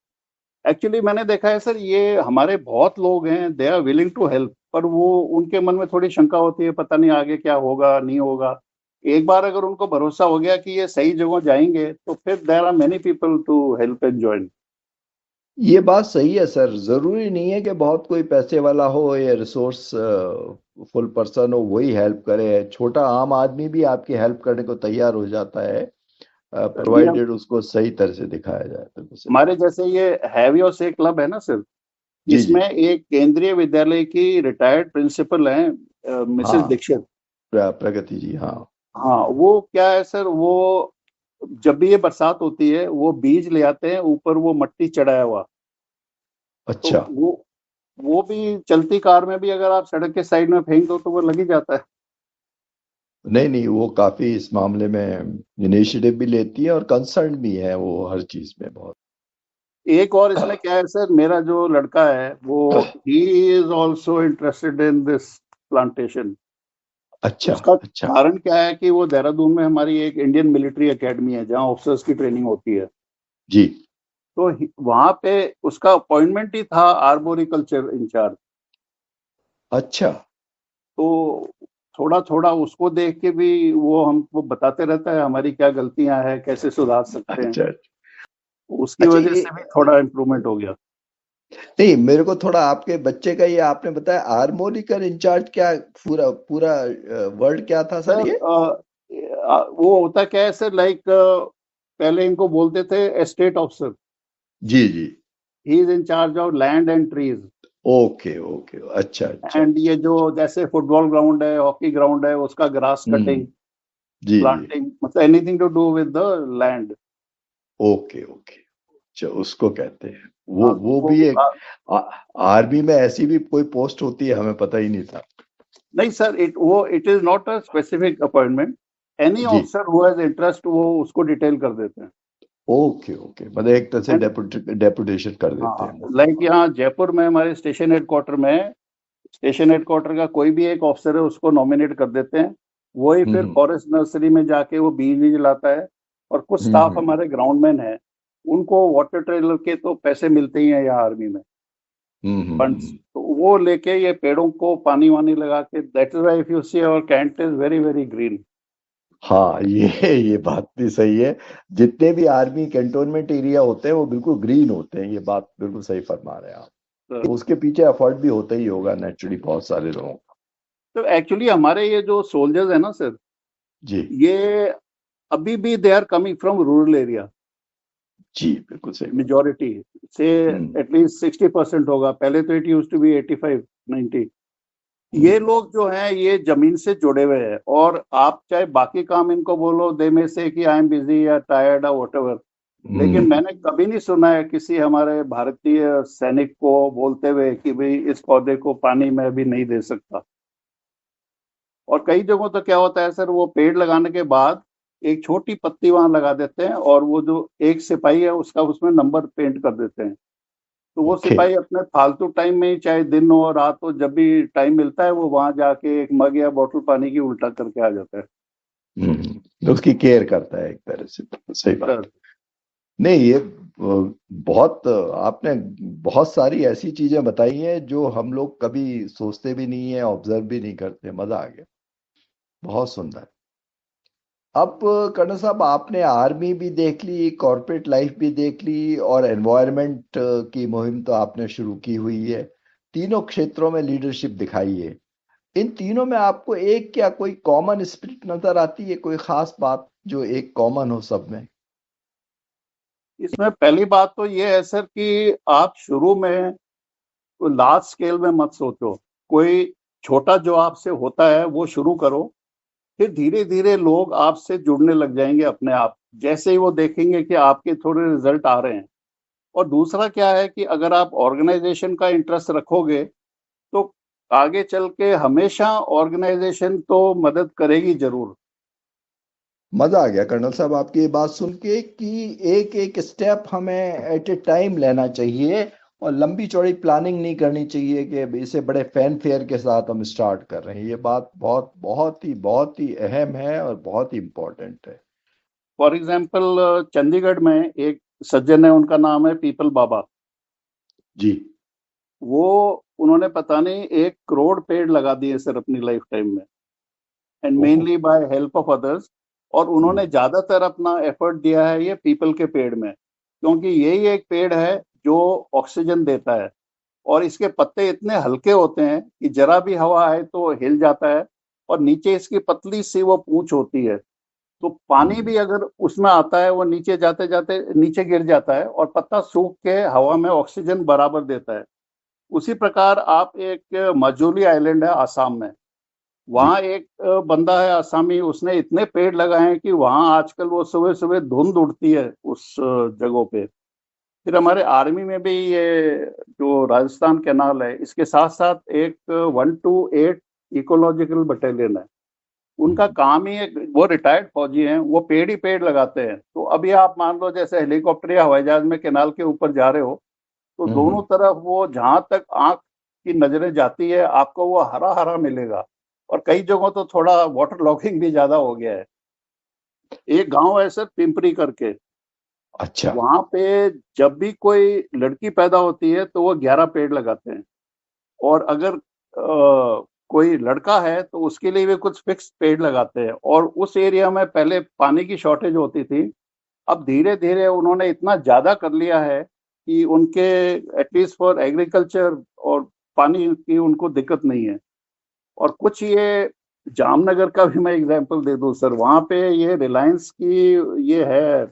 एक्चुअली मैंने देखा है सर, ये हमारे बहुत लोग हैं, they are willing to help, पर वो उनके मन में थोड़ी शंका होती है, पता नहीं आगे क्या होगा नहीं होगा। एक बार अगर उनको भरोसा हो गया कि ये सही जगह जाएंगे तो फिर there are many people to help and join. ये बात सही है सर। जरूरी नहीं है कि बहुत कोई पैसे वाला हो या रिसोर्स फुल पर्सन हो वही हेल्प करे। छोटा आम आदमी भी आपकी हेल्प करने को तैयार हो जाता है, ये प्रोवाइडेड उसको सही तरह से दिखाया जाए। तो सही हमारे बात। जैसे ये हैवियो से क्लब है ना सर, जी जी। इसमें एक केंद्रीय विद्यालय की रिटायर्ड प्रिंसिपल हैं, मिसेस हाँ, दीक्षित। प्रगति जी, हाँ। हाँ, वो क्या है सर, वो जब भी ये बरसात होती है वो बीज ले आते हैं, ऊपर वो मट्टी चढ़ाया हुआ, तो अच्छा। वो भी चलती कार में भी अगर आप सड़क के साइड में फेंक दो तो वो लग ही जाता है। नहीं नहीं, वो काफी इस मामले में इनिशिएटिव भी लेती है और कंसर्न भी है वो हर चीज में बहुत। एक और इसमें क्या है सर, मेरा जो लड़का है वो he is also interested in this plantation. अच्छा उसका अच्छा। कारण क्या है कि वो देहरादून में हमारी एक इंडियन मिलिट्री एकेडमी है जहाँ ऑफिसर्स की ट्रेनिंग होती है। जी। तो वहां पे उसका अपॉइंटमेंट ही था आर्बोरिकल्चर इंचार्ज। अच्छा तो थोड़ा थोड़ा उसको देख के भी वो हमको बताते रहता है हमारी क्या गलतियां हैं, कैसे सुधार सकते हैं। अच्छा उसकी अच्छा। वजह से भी थोड़ा इम्प्रूवमेंट हो गया। नहीं, मेरे को थोड़ा आपके बच्चे का ये आपने बताया हार्मोनिकल इंचार्ज, क्या पूरा पूरा वर्ड क्या था सर सर ये? वो होता क्या है सर, लाइक पहले इनको बोलते थे एस्टेट ऑफिसर। जी जी। He is in charge of land and trees. Okay okay, अच्छा अच्छा। एंड ये जो जैसे फुटबॉल ग्राउंड है, हॉकी ग्राउंड है, उसका ग्रास हम्म। कटिंग, जी जी। प्लांटिंग, मतलब anything to do with the land. Okay okay. अच्छा, उसको कहते हैं। वो हाँ तो वो भी एक आर्मी में ऐसी भी कोई पोस्ट होती है, हमें पता ही नहीं था। नहीं sir, it is not a specific appointment. Any जी। ऑफिसर हु हैज इंटरेस्ट वो उसको डिटेल कर देते हैं। ओके ओके, मतलब एक तरह से And- डेपुटेशन कर देते हाँ, हैं वो। लाइक यहाँ जयपुर में हमारे स्टेशन हेडक्वार्टर में, स्टेशन हेडक्वार्टर का कोई भी एक ऑफिसर है उसको नॉमिनेट कर देते हैं। वही फिर हम्म फॉरेस्ट नर्सरी में जाके वो बीज बीज लाता है। और कुछ स्टाफ हम्म हमारे ग्राउंडमैन है, उनको वाटर ट्रेलर के तो पैसे मिलते ही हैं यहाँ आर्मी में, फंड्स, हम्म। तो वो लेके ये पेड़ों को पानी वानी लगा के, that is why if you see our cantt is very very green. हाँ, ये बात भी सही है। जितने भी आर्मी कैंटोनमेंट एरिया होते हैं वो बिल्कुल ग्रीन होते हैं, ये बात बिल्कुल सही फरमा रहे हैं आप। तो उसके पीछे एफर्ट भी होता ही होगा नेचुरली बहुत सारे लोगों का। तो एक्चुअली हमारे ये जो सोल्जर्स है ना सर, जी ये अभी भी they are coming from rural area. जी, बिल्कुल सही बात। मेजोरिटी से हम्म एटलीस्ट 60% होगा, पहले तो इट यूज टू बी 85-90। ये हम्म लोग जो हैं ये जमीन से जुड़े हुए हैं, और आप चाहे बाकी काम इनको बोलो, दे में से कि आई एम बिजी या टायर्ड या व्हाटएवर, लेकिन मैंने कभी नहीं सुना है किसी हमारे भारतीय सैनिक को बोलते हुए कि भाई इस पौधे को पानी मैं अभी नहीं दे सकता। और कई जगहों तो क्या होता है सर, वो पेड़ लगाने के बाद एक छोटी पत्ती वहां लगा देते हैं, और वो जो एक सिपाही है उसका उसमें नंबर पेंट कर देते हैं। तो वो ओके। सिपाही अपने फालतू टाइम में ही, चाहे दिन हो रात हो, जब भी टाइम मिलता है वो वहां जाके एक मग या बोतल पानी की उल्टा करके आ जाता है। तो उसकी केयर करता है एक तरह से, सही बात। सर नहीं, ये बहुत आपने बहुत सारी ऐसी चीजें बताई हैं जो हम लोग कभी सोचते भी नहीं है, ऑब्जर्व भी नहीं करते। मजा आ गया, बहुत सुंदर। अब कर्नल साहब, आपने आर्मी भी देख ली, कॉर्पोरेट लाइफ भी देख ली, और एनवायरनमेंट की मुहिम तो आपने शुरू की हुई है। तीनों क्षेत्रों में लीडरशिप दिखाई है। इन तीनों में आपको एक क्या कोई कॉमन स्पिरिट नजर आती है, कोई खास बात जो एक कॉमन हो सब में? इसमें पहली बात तो ये है सर कि आप शुरू में लार्ज स्केल में मत सोचो। कोई छोटा जो आपसे होता है वो शुरू करो, फिर धीरे धीरे लोग आपसे जुड़ने लग जाएंगे अपने आप, जैसे ही वो देखेंगे कि आपके थोड़े रिजल्ट आ रहे हैं। और दूसरा क्या है कि अगर आप ऑर्गेनाइजेशन का इंटरेस्ट रखोगे तो आगे चल के हमेशा ऑर्गेनाइजेशन तो मदद करेगी जरूर। मजा आ गया कर्नल साहब आपकी ये बात सुन के कि एक एक स्टेप हमें एट ए टाइम लेना चाहिए, और लंबी चौड़ी प्लानिंग नहीं करनी चाहिए कि इसे बड़े फैन फेयर के साथ हम स्टार्ट कर रहे हैं। ये बात बहुत ही अहम है और बहुत ही इम्पोर्टेंट है। फॉर एग्जाम्पल चंडीगढ़ में एक सज्जन है, उनका नाम है पीपल बाबा। जी। वो उन्होंने पता नहीं 1 करोड़ पेड़ लगा दिए सर अपनी लाइफ टाइम में, एंड ओहो। Mainly by help of others. और हम्म उन्होंने ज्यादातर अपना एफर्ट दिया है ये पीपल के पेड़ में, क्योंकि यही एक पेड़ है जो ऑक्सीजन देता है। और इसके पत्ते इतने हल्के होते हैं कि जरा भी हवा आए तो हिल जाता है। और नीचे इसकी पतली सी वो पूंछ होती है, तो पानी हम्म भी अगर उसमें आता है वो नीचे जाते जाते नीचे गिर जाता है, और पत्ता सूख के हवा में ऑक्सीजन बराबर देता है। उसी प्रकार आप एक मजूली आइलैंड है आसाम में, जी। वहाँ एक बंदा है आसामी, उसने इतने पेड़ लगाए हैं कि वहाँ आजकल वो सुबह सुबह धुंध उड़ती है उस जगहों पे। फिर हमारे आर्मी में भी ये जो राजस्थान कैनाल है, इसके साथ साथ एक 1 to 8 इकोलॉजिकल बटालियन है। उनका हम्म काम ही है वो रिटायर्ड फौजी हैं, वो पेड़ ही पेड़ लगाते हैं। तो अभी आप मान लो जैसे हेलीकॉप्टर या हवाई जहाज में कैनाल के ऊपर जा रहे हो, तो दोनों तरफ वो जहां तक आंख की नजरें जाती है आपको वो हरा हरा मिलेगा। और कई जगहों तो थोड़ा वाटर लॉगिंग भी ज्यादा हो गया है। एक गांव है सर पिंपरी करके, अच्छा। वहां पे जब भी कोई लड़की पैदा होती है तो वो 11 पेड़ लगाते हैं। और अगर कोई लड़का है तो उसके लिए भी कुछ फिक्स पेड़ लगाते हैं। और उस एरिया में पहले पानी की शॉर्टेज होती थी, अब धीरे धीरे उन्होंने इतना ज्यादा कर लिया है कि उनके एटलीस्ट फॉर एग्रीकल्चर और पानी की उनको दिक्कत नहीं है। और कुछ ये जामनगर का भी मैं एग्जांपल दे दूं सर, वहां पे ये रिलायंस की ये है,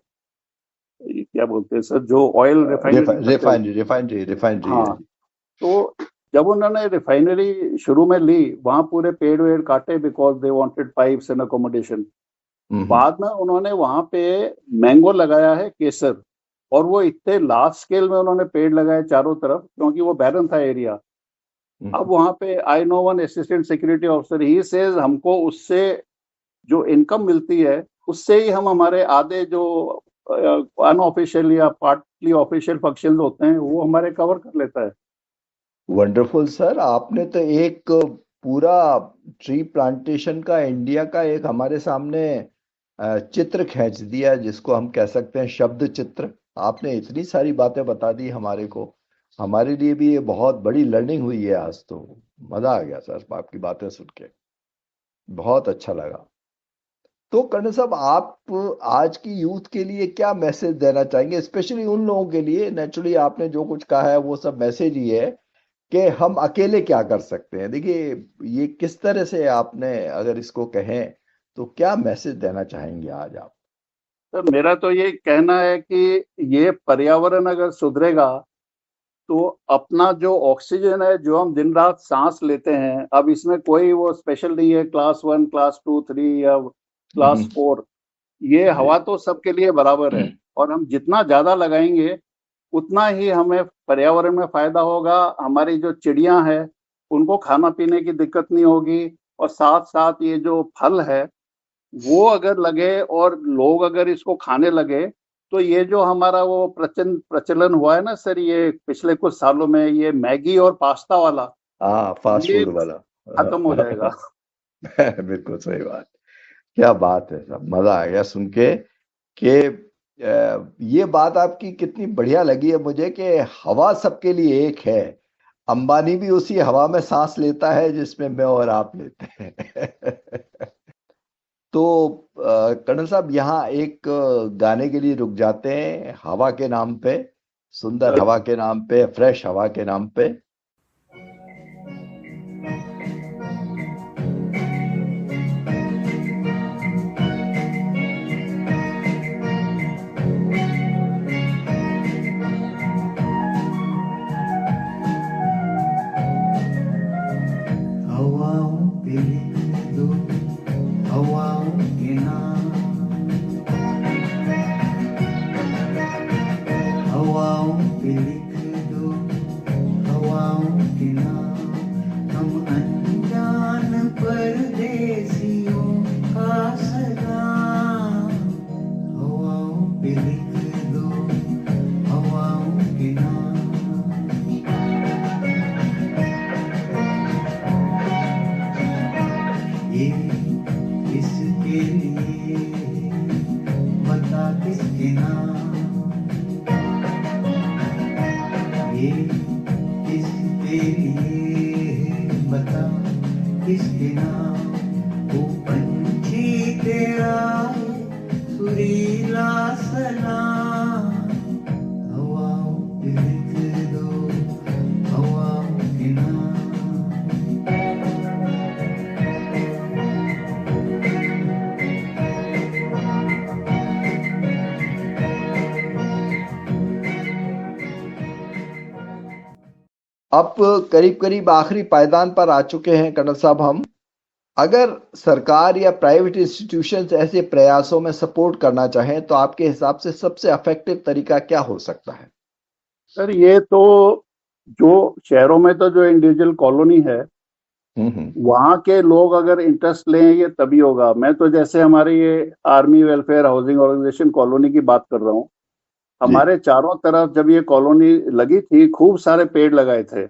ये क्या बोलते हैं सर, जो ऑयल रिफाइनरी है। हाँ, तो जब उन्होंने रिफाइनरी शुरू में ली, वहां पूरे पेड़ वेड़ काटे because they wanted pipes and accommodation. बाद में उन्होंने वहां पे मैंगो लगाया है, केसर, और वो इतने लार्ज स्केल में उन्होंने पेड़ लगाए चारों तरफ, क्योंकि वो बैरन था एरिया। अब वहां पे I know one assistant security officer, he says हमको उससे जो इनकम मिलती है उससे ही हम हमारे आधे जो अनऑफिशियल या पार्टली ऑफिशियल फंक्शन होते हैं वो हमारे कवर कर लेता है। वंडरफुल सर, आपने तो एक पूरा ट्री प्लांटेशन का इंडिया का एक हमारे सामने चित्र खींच दिया, जिसको हम कह सकते हैं शब्द चित्र। आपने इतनी सारी बातें बता दी हमारे को, हमारे लिए भी ये बहुत बड़ी लर्निंग हुई है आज। तो मजा आ गया सर आपकी बातें सुन के, बहुत अच्छा लगा। तो कर्नल साहब, आप आज की यूथ के लिए क्या मैसेज देना चाहेंगे, स्पेशली उन लोगों के लिए? नेचुरली आपने जो कुछ कहा है वो सब मैसेज ही है कि हम अकेले क्या कर सकते हैं। देखिए, ये किस तरह से आपने अगर इसको कहें तो क्या मैसेज देना चाहेंगे आज आप? सर मेरा तो ये कहना है कि ये पर्यावरण अगर सुधरेगा तो अपना जो ऑक्सीजन है, जो हम दिन रात सांस लेते हैं, अब इसमें कोई वो स्पेशल नहीं है क्लास 1, क्लास 2, 3 या क्लास 4, ये हवा तो सबके लिए बराबर है। और हम जितना ज्यादा लगाएंगे उतना ही हमें पर्यावरण में फायदा होगा। हमारी जो चिड़िया है उनको खाना पीने की दिक्कत नहीं होगी। और साथ साथ ये जो फल है वो अगर लगे और लोग अगर इसको खाने लगे, तो ये जो हमारा वो प्रचलन हुआ है ना सर, ये पिछले कुछ सालों में, ये मैगी और पास्ता वाला, हाँ, फास्ट ये फूड वाला खत्म हो जाएगा। बिल्कुल सही बात। क्या बात है सब, मजा आ गया सुन के कि ये बात आपकी कितनी बढ़िया लगी है मुझे कि हवा सबके लिए एक है। अंबानी भी उसी हवा में सांस लेता है जिसमें मैं और आप लेते हैं। तो कर्नल साहब, यहाँ एक गाने के लिए रुक जाते हैं, हवा के नाम पे, सुंदर हवा के नाम पे, फ्रेश हवा के नाम पे। हवाओं पे लिख दो हवाओं के नाम, हवाओं पे लिख दो हवाओं के नाम। हम अनजान परदेसियों का सलाम, हवाओं पे लिख दो हवाओं के नाम। ये किसके लिए, बता किसके नाम, ये किसके लिए, बता किसके नाम। वो पंछी तेरा है सुरीला सलाम, हवाओं पे लिख दो हवाओं के नाम। अब करीब करीब आखिरी पायदान पर आ चुके हैं कर्नल साहब हम। अगर सरकार या प्राइवेट इंस्टीट्यूशंस ऐसे प्रयासों में सपोर्ट करना चाहें तो आपके हिसाब से सबसे इफेक्टिव तरीका क्या हो सकता है? सर ये तो जो शहरों में तो जो इंडिविजुअल कॉलोनी है वहां के लोग अगर इंटरेस्ट लें ये तभी होगा। मैं तो जैसे हमारे ये army welfare housing organisation colony की बात कर रहा हूँ। हमारे चारों तरफ जब ये कॉलोनी लगी थी खूब सारे पेड़ लगाए थे,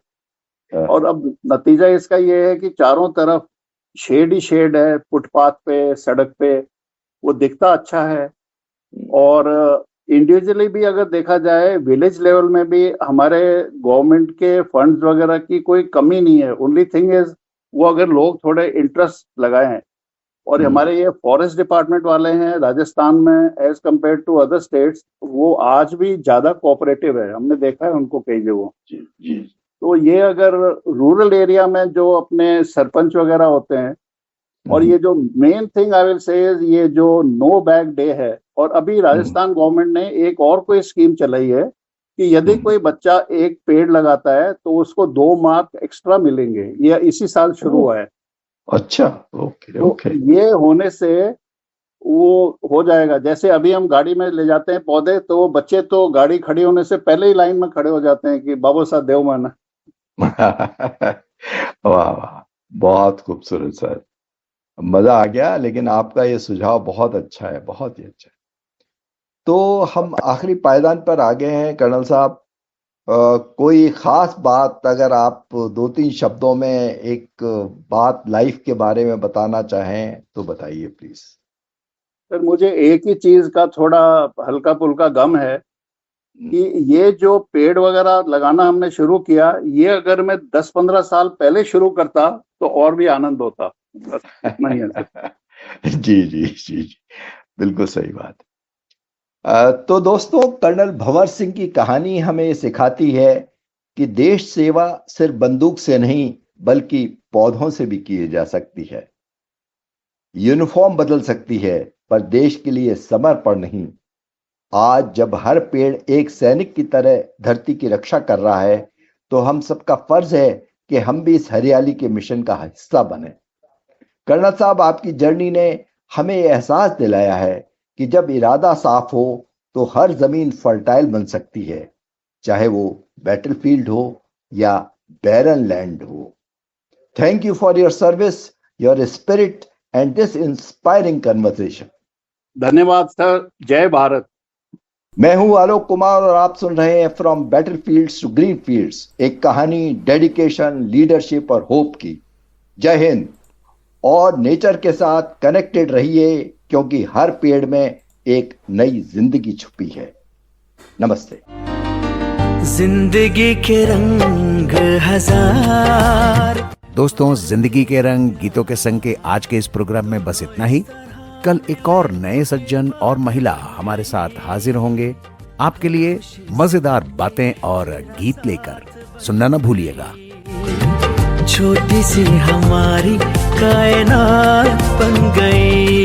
और अब नतीजा इसका ये है कि चारों तरफ शेड ही शेड है, फुटपाथ पे, सड़क पे, वो दिखता अच्छा है। और इंडिविजुअली भी अगर देखा जाए, विलेज लेवल में भी हमारे गवर्नमेंट के फंड्स वगैरह की कोई कमी नहीं है। ओनली थिंग इज वो अगर लोग थोड़े इंटरेस्ट लगाएं, और हमारे ये फॉरेस्ट डिपार्टमेंट वाले हैं राजस्थान में as compared to other states, वो आज भी ज्यादा कोऑपरेटिव है, हमने देखा है उनको कई जगहों। तो ये अगर रूरल एरिया में जो अपने सरपंच वगैरह होते हैं, और ये जो main thing I will say ये जो नो बैग डे है, और अभी राजस्थान गवर्नमेंट ने एक और कोई स्कीम चलाई है कि यदि कोई बच्चा एक पेड़ लगाता है तो उसको 2 मार्क एक्स्ट्रा मिलेंगे। ये इसी साल शुरू हुआ है। अच्छा, ओके ओके। तो ये होने से वो हो जाएगा। जैसे अभी हम गाड़ी में ले जाते हैं पौधे, तो बच्चे तो गाड़ी खड़ी होने से पहले ही लाइन में खड़े हो जाते हैं कि बाबू साहब देव माना। वाह वाह, बहुत खूबसूरत सर, मजा आ गया। लेकिन आपका ये सुझाव बहुत अच्छा है, बहुत ही अच्छा है। तो हम आखिरी पायदान पर आ गए हैं कर्नल साहब। कोई खास बात अगर आप 2-3 शब्दों में एक बात लाइफ के बारे में बताना चाहें तो बताइए प्लीज। सर मुझे एक ही चीज का थोड़ा हल्का फुल्का गम है कि ये जो पेड़ वगैरह लगाना हमने शुरू किया, ये अगर मैं 10-15 साल पहले शुरू करता तो और भी आनंद होता। बस इतना ही है सर। जी जी जी जी, बिल्कुल सही बात। तो दोस्तों, कर्नल भंवर सिंह की कहानी हमें सिखाती है कि देश सेवा सिर्फ बंदूक से नहीं बल्कि पौधों से भी की जा सकती है। यूनिफॉर्म बदल सकती है पर देश के लिए समर्पण नहीं। आज जब हर पेड़ एक सैनिक की तरह धरती की रक्षा कर रहा है, तो हम सबका फर्ज है कि हम भी इस हरियाली के मिशन का हिस्सा बने। कर्नल साहब, आपकी जर्नी ने हमें यह एहसास दिलाया है कि जब इरादा साफ हो तो हर जमीन फर्टाइल बन सकती है, चाहे वो बैटलफील्ड हो या बैरन लैंड हो। Thank you for your service, your spirit and this inspiring conversation. धन्यवाद सर। जय भारत। मैं हूं आलोक कुमार और आप सुन रहे हैं फ्रॉम बैटलफील्ड्स टू ग्रीन फील्ड्स, एक कहानी डेडिकेशन, लीडरशिप और होप की। जय हिंद। और नेचर के साथ कनेक्टेड रहिए, क्योंकि हर पेड़ में एक नई जिंदगी छुपी है। नमस्ते। जिंदगी के रंग हजार। दोस्तों, जिंदगी के रंग गीतों के संग के आज के इस प्रोग्राम में बस इतना ही। कल एक और नए सज्जन और महिला हमारे साथ हाजिर होंगे आपके लिए मजेदार बातें और गीत लेकर। सुनना न भूलिएगा। छोटी सी हमारी कायनात बन गई।